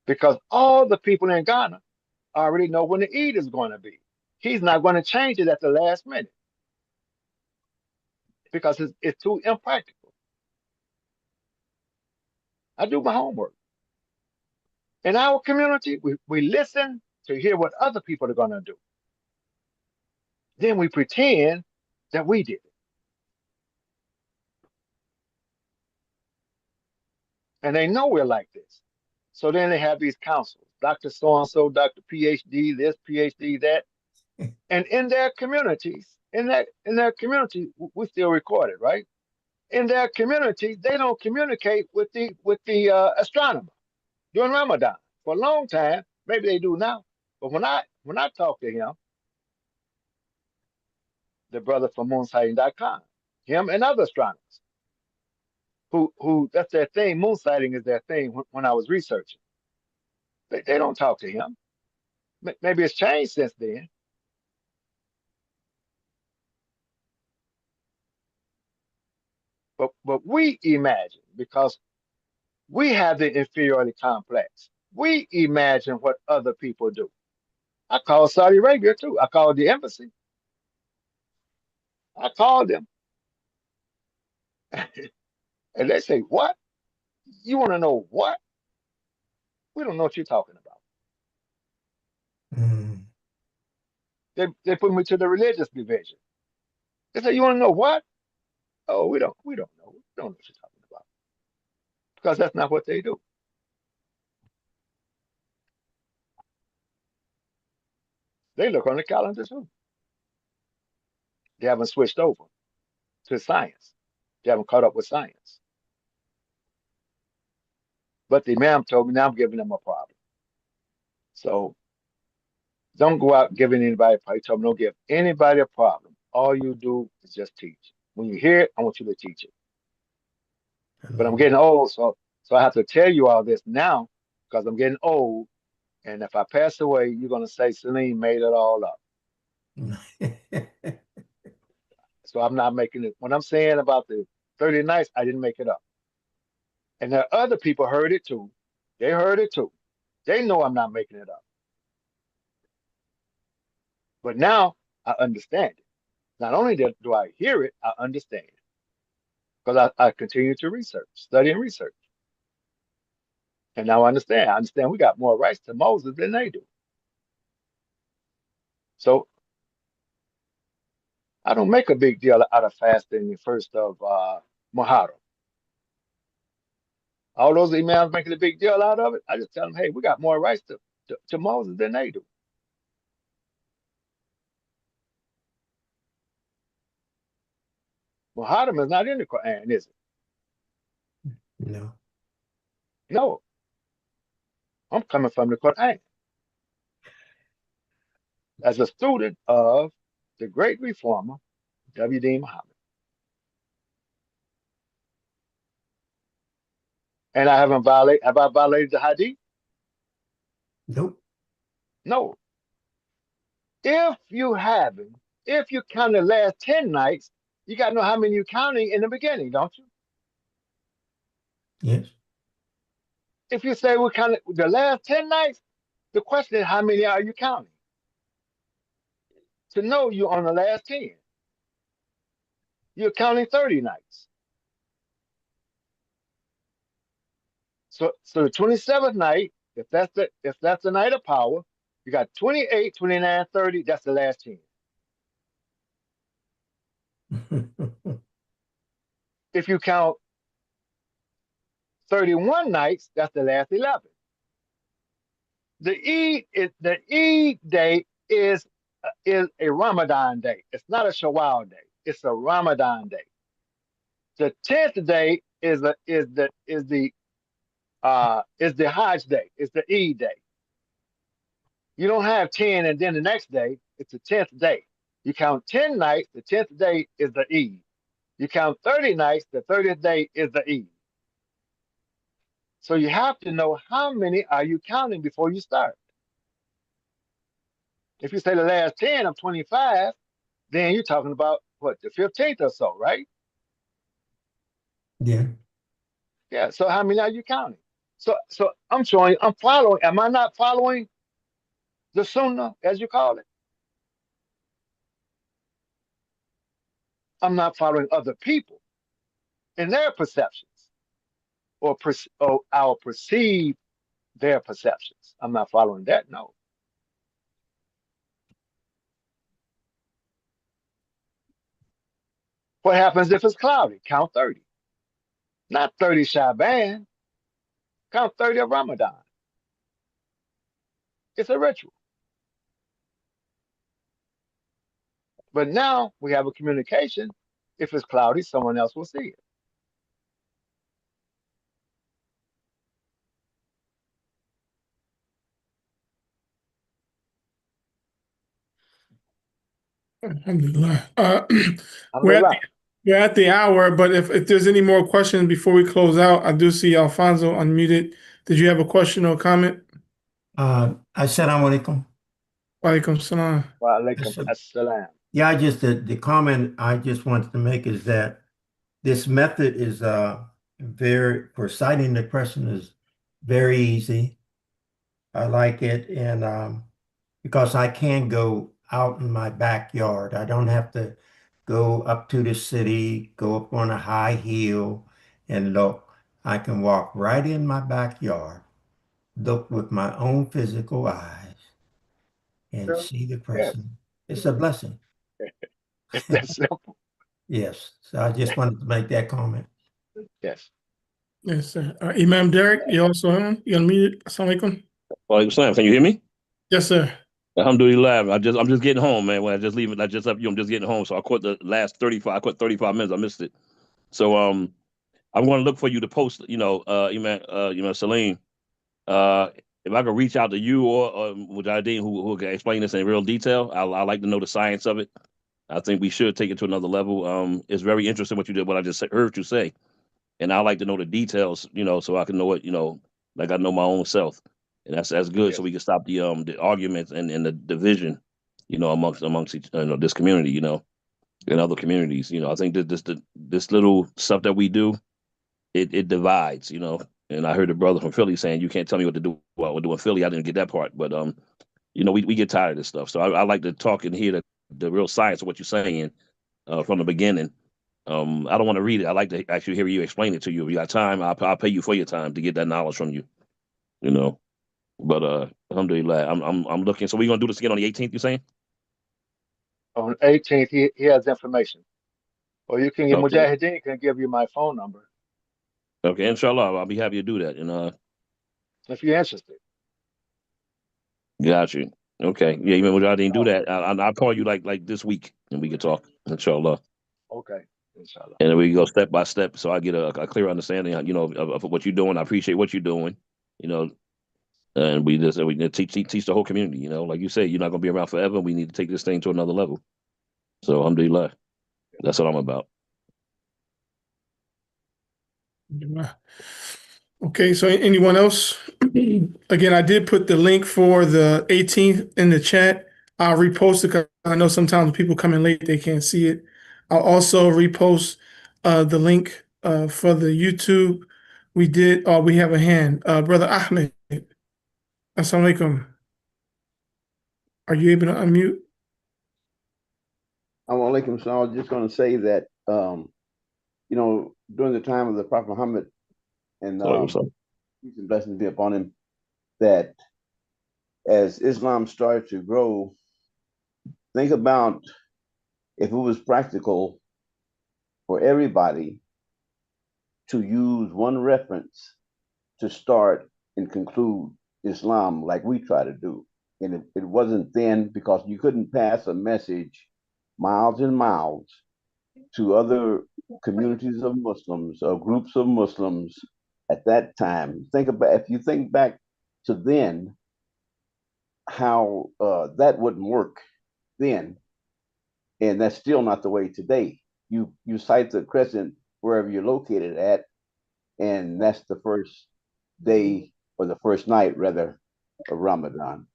Because all the people in Ghana already know when the Eid is going to be. He's not going to change it at the last minute because it's too impractical. I do my homework. In our community, we listen to hear what other people are going to do. Then we pretend that we did it. And they know we're like this. So then they have these councils, Dr. So-and-so, Dr. PhD, this, PhD, that. And in their communities, in their community, we still record it, right? In their community, they don't communicate with the astronomer during Ramadan. For a long time, maybe they do now. But when I talk to him, the brother from moonsighting.com, him and other astronomers who that's their thing. Moonsighting is their thing when I was researching. They don't talk to him. Maybe it's changed since then. But we imagine because we have the inferiority complex. We imagine what other people do. I called Saudi Arabia too. I called the embassy. I called them. And they say, "What? You want to know what? We don't know what you're talking about." Mm. They put me to the religious division. They say, "You want to know what? Oh, we don't know. We don't know what you're talking about." Because that's not what they do. They look on the calendar too. They haven't switched over to science. They haven't caught up with science. But the Imam told me now I'm giving them a problem. So don't go out giving anybody a problem. He told me don't give anybody a problem. All you do is just teach. When you hear it, I want you to teach it. But I'm getting old, so I have to tell you all this now because I'm getting old. And if I pass away, you're gonna say Celine made it all up. So I'm not making it. When I'm saying about the 30 nights, I didn't make it up. And there are other people heard it too. They heard it too. They know I'm not making it up. But now I understand it. Not only do I hear it, I understand it. Because I continue to research, study and research. And now I understand. I understand we got more rights to Moses than they do. So I don't make a big deal out of fasting the first of Muharram. All those emails making a big deal out of it. I just tell them, hey, we got more rights to Moses than they do. Muharram is not in the Quran, is it? No. No. I'm coming from the Quran. As a student of the great reformer, W.D. Muhammad. And I haven't violated, have I violated the hadith? Nope. No. If you haven't, if you count the last 10 nights, you got to know how many you're counting in the beginning, don't you? Yes. If you say we're counting the last 10 nights, the question is how many are you counting? To know you're on the last 10. You're counting 30 nights. So the 27th night, if that's the night of power, you got 28, 29, 30, that's the last 10. If you count 31 nights, that's the last 11. The Eid day is a Ramadan day. It's not a Shawwal day. It's a Ramadan day. The 10th day is the Hajj day. It's the Eid day. You don't have 10 and then the next day, it's the 10th day. You count 10 nights, the 10th day is the Eid. You count 30 nights, the 30th day is the Eid. So you have to know how many are you counting before you start. If you say the last 10 of 25, then you're talking about what, the 15th or so, right? Yeah. Yeah. So how many are you counting? So I'm showing you, I'm following. Am I not following the sunnah, as you call it? I'm not following other people in their perceptions or I'll perceive their perceptions. I'm not following that, no. What happens if it's cloudy? Count 30. Not 30 Shaban. Count 30 of Ramadan. It's a ritual. But now we have a communication. If it's cloudy, someone else will see it. Alhamdulillah. Alhamdulillah. We're at the hour, but if there's any more questions before we close out, I do see Alfonso unmuted. Did you have a question or comment? Assalamu alaikum. Walaikum salam. Wa alaikum assalam. Yeah, the comment I just wanted to make is that this method is very, for citing the person, is very easy. I like it, and because I can go out in my backyard. I don't have to go up to the city, go up on a high hill and look. I can walk right in my backyard, look with my own physical eyes, and see the Yes. person. It's a blessing. It's that simple. Yes. So I just wanted to make that comment. Yes. Yes, sir. Imam Derek, you also on? You unmuted? Assalamu alaikum. Walaikum salam. Can you hear me? Yes, sir. Alhamdulillah. I'm just getting home, man. When I just leave it, I just up you. I'm just getting home. So I caught the last 35. I caught 35 minutes. I missed it. So I'm going to look for you to post. Imam Salim. If I could reach out to you or Mujahideen who can explain this in real detail, I like to know the science of it. I think we should take it to another level. It's very interesting what you did, what I just heard you say, and I like to know the details. So I can know it. Like I know my own self. And that's good, Yes. so we can stop the arguments and the division, amongst this community, and other communities. I think that this little stuff that we do, it divides, And I heard a brother from Philly saying, "You can't tell me what to do." Well, we're doing Philly. I didn't get that part, but we get tired of this stuff. So I like to talk and hear the real science of what you're saying from the beginning. I don't want to read it. I like to actually hear you explain it to you. If you got time, I'll pay you for your time to get that knowledge from you. But alhamdulillah, I'm looking. So we're gonna do this again on the 18th, you saying? On the 18th, he has information. Or you can get Okay. Mujahideen can give you my phone number Okay, inshallah, I'll be happy to do that. if you're interested. Got you. Okay. Yeah, even I didn't do that. I'll call you like this week and we can talk, inshallah. Okay. Inshallah. And then we go step by step so I get a clear understanding, of what you're doing. I appreciate what you're doing, and we teach the whole community, like you say, you're not gonna be around forever. We need to take this thing to another level. So alhamdulillah. That's what I'm about. Okay, so anyone else? Again, I did put the link for the 18th in the chat. I'll repost it because I know sometimes people come in late, they can't see it. I'll also repost the link for the YouTube. We have a hand. Brother Ahmed, assalamu alaikum. Are you able to unmute? Alaikum salam. I was just going to say that, during the time of the Prophet Muhammad, and peace and blessings be upon him, that as Islam started to grow, think about if it was practical for everybody to use one reference to start and conclude Islam like we try to do. And it wasn't then, because you couldn't pass a message miles and miles to other communities of Muslims or groups of Muslims at that time. If you think back to then, how that wouldn't work then, and that's still not the way today. You cite the crescent wherever you're located at, and that's the first day or the first night rather of Ramadan.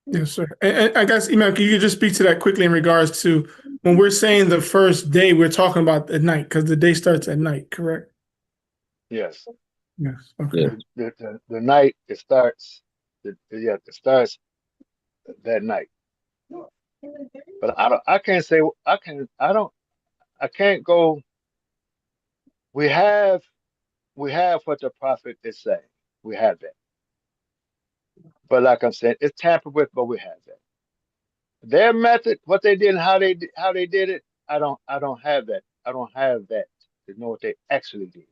Yes, sir. And I guess, Imam, can you just speak to that quickly in regards to when we're saying the first day, we're talking about the night because the day starts at night, correct? Yes. Yes. Okay. Yeah. The night it starts. It starts that night. But I can't say I can't go. We have what the prophet is saying. We have that. But like I'm saying, it's tampered with, but we have that. Their method, what they did and how they did it, I don't have that. I don't have that to know what they actually did.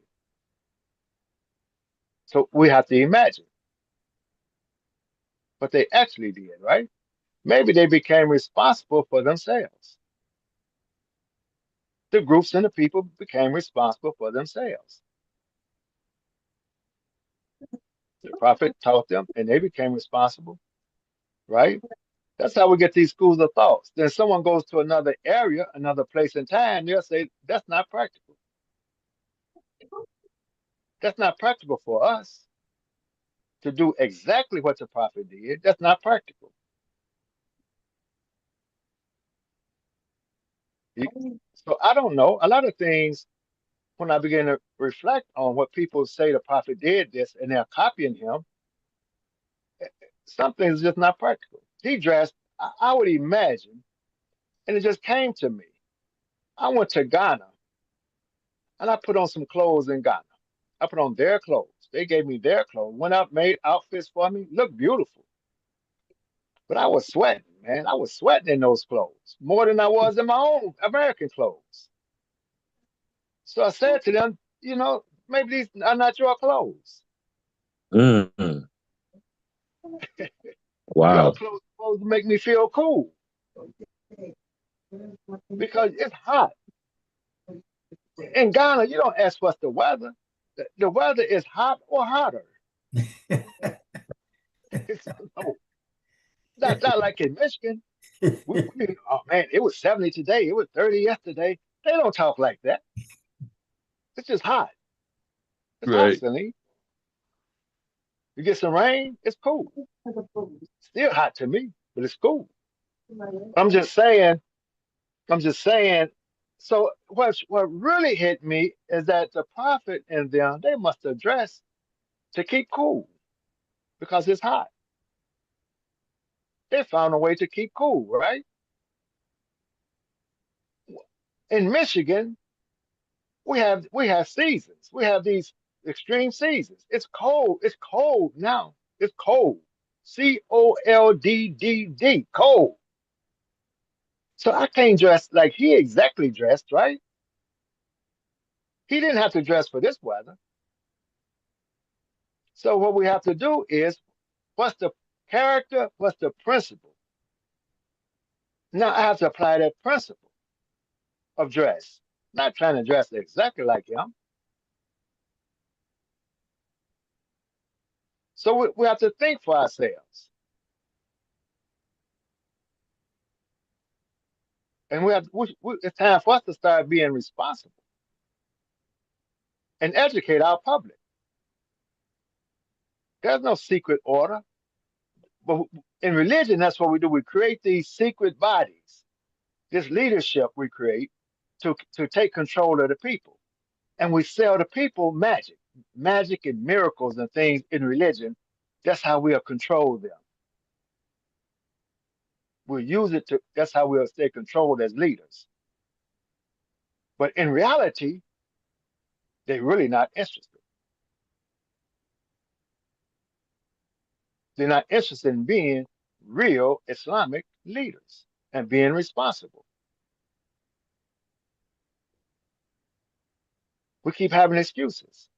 So we have to imagine what they actually did, right? Maybe they became responsible for themselves. The groups and the people became responsible for themselves. The prophet taught them and they became responsible, right? That's how we get these schools of thoughts. Then someone goes to another area, another place and time, they'll say, that's not practical. That's not practical for us to do exactly what the prophet did. That's not practical. So I don't know. A lot of things, when I begin to reflect on what people say the prophet did this and they're copying him, some things just not practical. He dressed, I would imagine, and it just came to me. I went to Ghana and I put on some clothes in Ghana. I put on their clothes. They gave me their clothes. Went out, made outfits for me. Looked beautiful. But I was sweating, man. I was sweating in those clothes more than I was in my own American clothes. So I said to them, maybe these are not your clothes. Mm-hmm. Wow. Your clothes are supposed to make me feel cool because it's hot. In Ghana, you don't ask what's the weather. The weather is hot or hotter. It's, no, not like in Michigan. Oh man, it was 70 today. It was 30 yesterday. They don't talk like that. It's just hot. It's hot, Right. Celine. You get some rain, it's cool. Still hot to me, but it's cool. I'm just saying. So what really hit me is that the prophet and them, they must have dressed to keep cool because it's hot. They found a way to keep cool, right? In Michigan, we have seasons. We have these extreme seasons. It's cold. It's cold now. It's cold. COLDDD. Cold. So I can't dress like he exactly dressed, right? He didn't have to dress for this weather. So what we have to do is, what's the character? What's the principle? Now I have to apply that principle of dress. Not trying to dress exactly like him. So we have to think for ourselves. And it's time for us to start being responsible and educate our public. There's no secret order. But in religion, that's what we do. We create these secret bodies, this leadership we create to take control of the people. And we sell the people magic and miracles and things in religion. That's how we'll control them. We'll use it that's how we'll stay controlled as leaders. But in reality, they're really not interested. They're not interested in being real Islamic leaders and being responsible. We keep having excuses.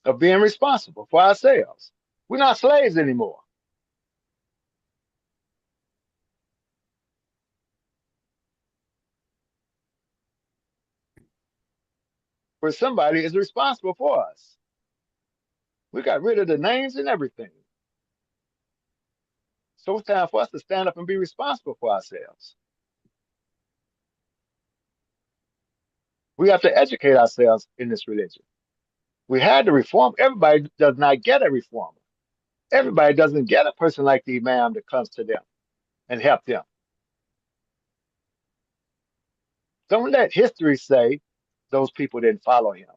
Of being responsible for ourselves. We're not slaves anymore. Where somebody is responsible for us. We got rid of the names and everything. So it's time for us to stand up and be responsible for ourselves. We have to educate ourselves in this religion. We had to reform. Everybody does not get a reformer. Everybody doesn't get a person like the Imam that comes to them and help them. Don't let history say those people didn't follow him.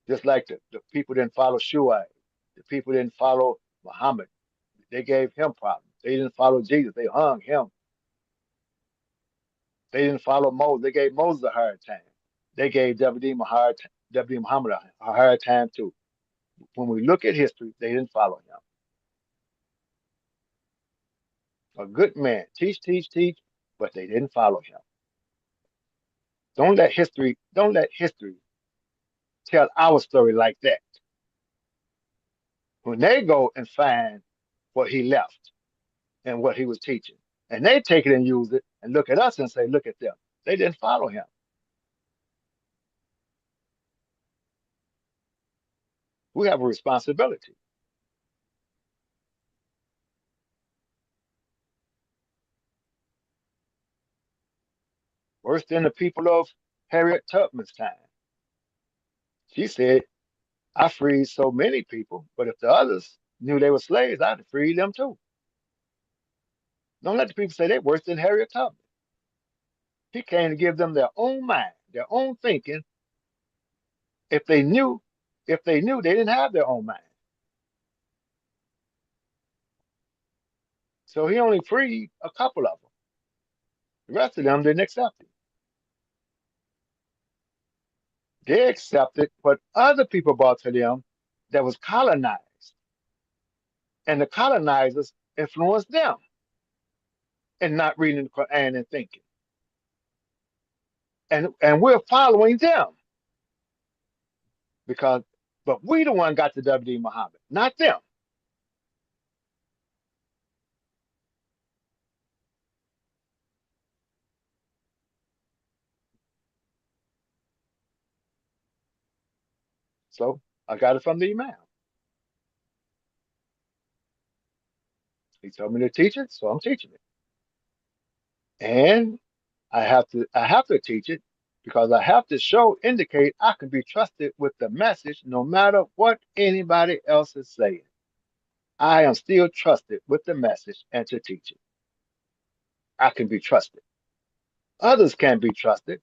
Just like the people didn't follow Shuaib. The people didn't follow Muhammad. They gave him problems. They didn't follow Jesus. They hung him. They didn't follow Moses. They gave Moses a hard time. They gave W.D. Muhammad a hard time too. When we look at history, they didn't follow him. A good man, teach, but they didn't follow him. Don't let history tell our story like that. When they go and find what he left and what he was teaching, and they take it and use it and look at us and say, look at them. They didn't follow him. We have a responsibility. Worse than the people of Harriet Tubman's time. She said, I freed so many people, but if the others knew they were slaves, I'd have freed them too. Don't let the people say they're worse than Harriet Tubman. He came to give them their own mind, their own thinking. If they knew, they didn't have their own mind. So he only freed a couple of them. The rest of them didn't accept it. They accepted what other people brought to them that was colonized. And the colonizers influenced them in not reading the Quran and thinking. And we're following them. But we the one got the W.D. Muhammad, not them. So I got it from the Imam. He told me to teach it, so I'm teaching it. And I have to teach it because I have to indicate I can be trusted with the message no matter what anybody else is saying. I am still trusted with the message and to teach it. I can be trusted. Others can't be trusted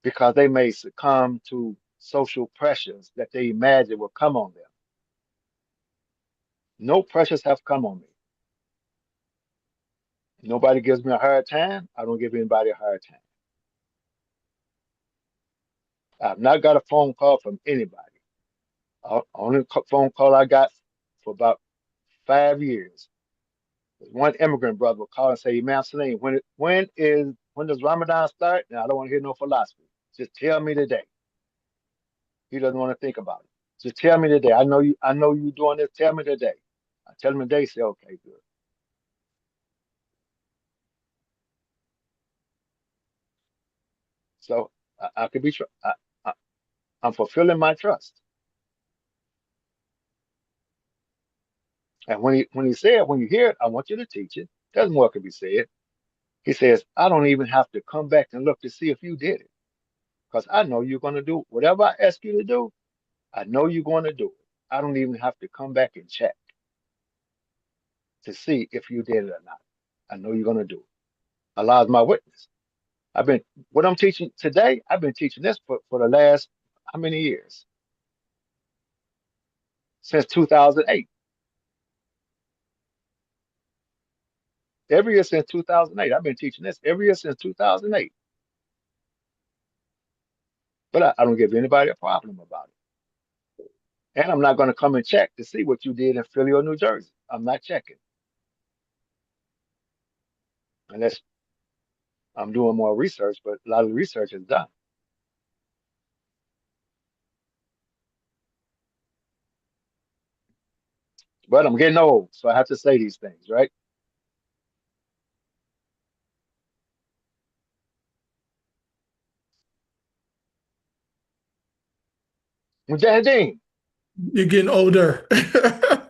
because they may succumb to social pressures that they imagine will come on them. No pressures have come on me. Nobody gives me a hard time. I don't give anybody a hard time. I've not got a phone call from anybody. Only phone call I got for about 5 years was one immigrant brother would call and say, Imam Salim, when does Ramadan start? And I don't want to hear no philosophy. Just tell me the day. He doesn't want to think about it. Just tell me the day. I know you doing this. Tell me the day. I tell him the day. Say, okay, good. So I could be. I'm fulfilling my trust. And when he said, when you hear it, I want you to teach it. There's more could be said. He says, I don't even have to come back and look to see if you did it. Because I know you're going to do whatever I ask you to do. I know you're going to do it. I don't even have to come back and check to see if you did it or not. I know you're going to do it. Allah is my witness. What I'm teaching today, I've been teaching this for the last, how many years? Since 2008. Every year since 2008. I've been teaching this every year since 2008. But I don't give anybody a problem about it. And I'm not going to come and check to see what you did in Philly or New Jersey. I'm not checking. Unless I'm doing more research, but a lot of the research is done. But I'm getting old, so I have to say these things, right? Mujahideen. You're getting older. I'm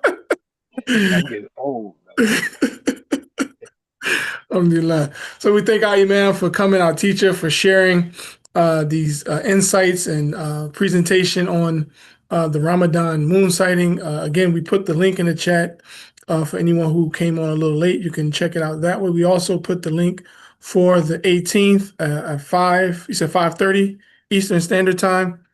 getting old. Alhamdulillah. So we thank our Imam for coming, our teacher, for sharing these insights and presentation on the Ramadan moon sighting. Again, we put the link in the chat for anyone who came on a little late. You can check it out that way. We also put the link for the 18th at 5, you said 5:30 Eastern Standard Time.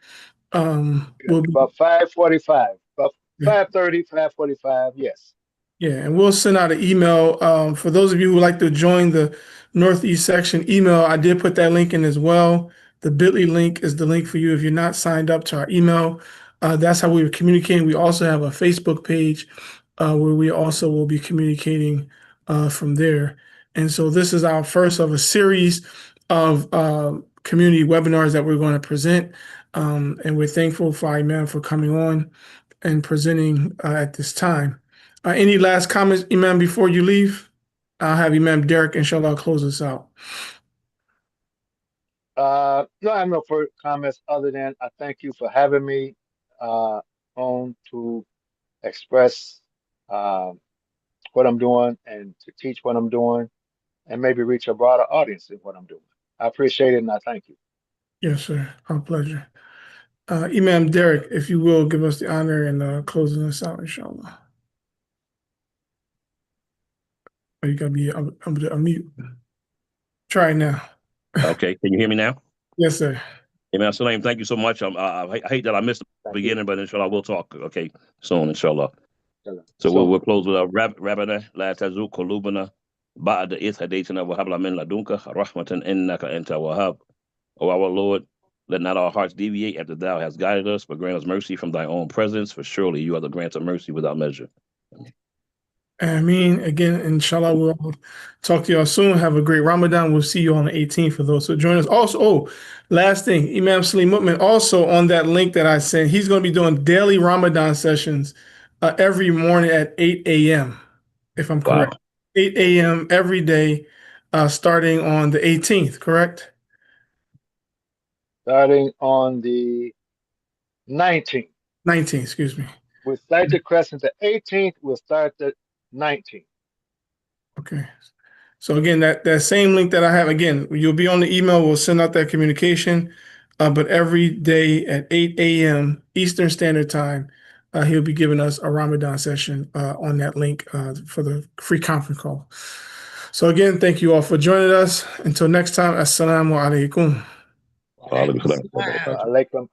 We'll be about 5:45, about 5:30, 5:45, yes. Yeah, and we'll send out an email. For those of you who would like to join the Northeast section email, I did put that link in as well. The bit.ly link is the link for you if you're not signed up to our email. That's how we were communicating. We also have a Facebook page where we also will be communicating from there. And so this is our first of a series of community webinars that we're going to present. And we're thankful for our Imam for coming on and presenting at this time. Any last comments, Imam, before you leave? I'll have Imam Derek, inshallah, close us out. No, I have no further comments other than I thank you for having me on to express what I'm doing and to teach what I'm doing and maybe reach a broader audience in what I'm doing. I appreciate it and I thank you. Yes, sir. Our pleasure. Imam Derek, if you will, give us the honor and closing us out, inshallah. Oh, you gotta be unmute. Try it now. Okay, can you hear me now? Yes, sir. Imam Salam, thank you so much. I hate that I missed the beginning, but inshallah we'll talk. Okay, soon, inshallah. So we'll close with Rabbana la tazuk qulubana ba'da idh hadaytana wa hab lana min ladunka rahmatan innaka anta wahhab. O our Lord, let not our hearts deviate after thou hast guided us, but grant us mercy from thy own presence, for surely you are the grant of mercy without measure. Ameen. Again, inshallah, we'll talk to y'all soon. Have a great Ramadan. We'll see you on the 18th for those who join us. Also, last thing, Imam Salim Mu'min, also on that link that I sent, he's going to be doing daily Ramadan sessions every morning at 8 a.m., if I'm correct. Wow. 8 a.m. every day, starting on the 18th, correct? Starting on the 19th. 19th, excuse me. We'll start the crescent the 18th. We'll start the 19th. Okay. So again, that same link that I have, again, you'll be on the email. We'll send out that communication. But every day at 8 a.m. Eastern Standard Time, he'll be giving us a Ramadan session on that link for the free conference call. So again, thank you all for joining us. Until next time, Assalamu alaikum. Wa alaikum salam. Alaikum.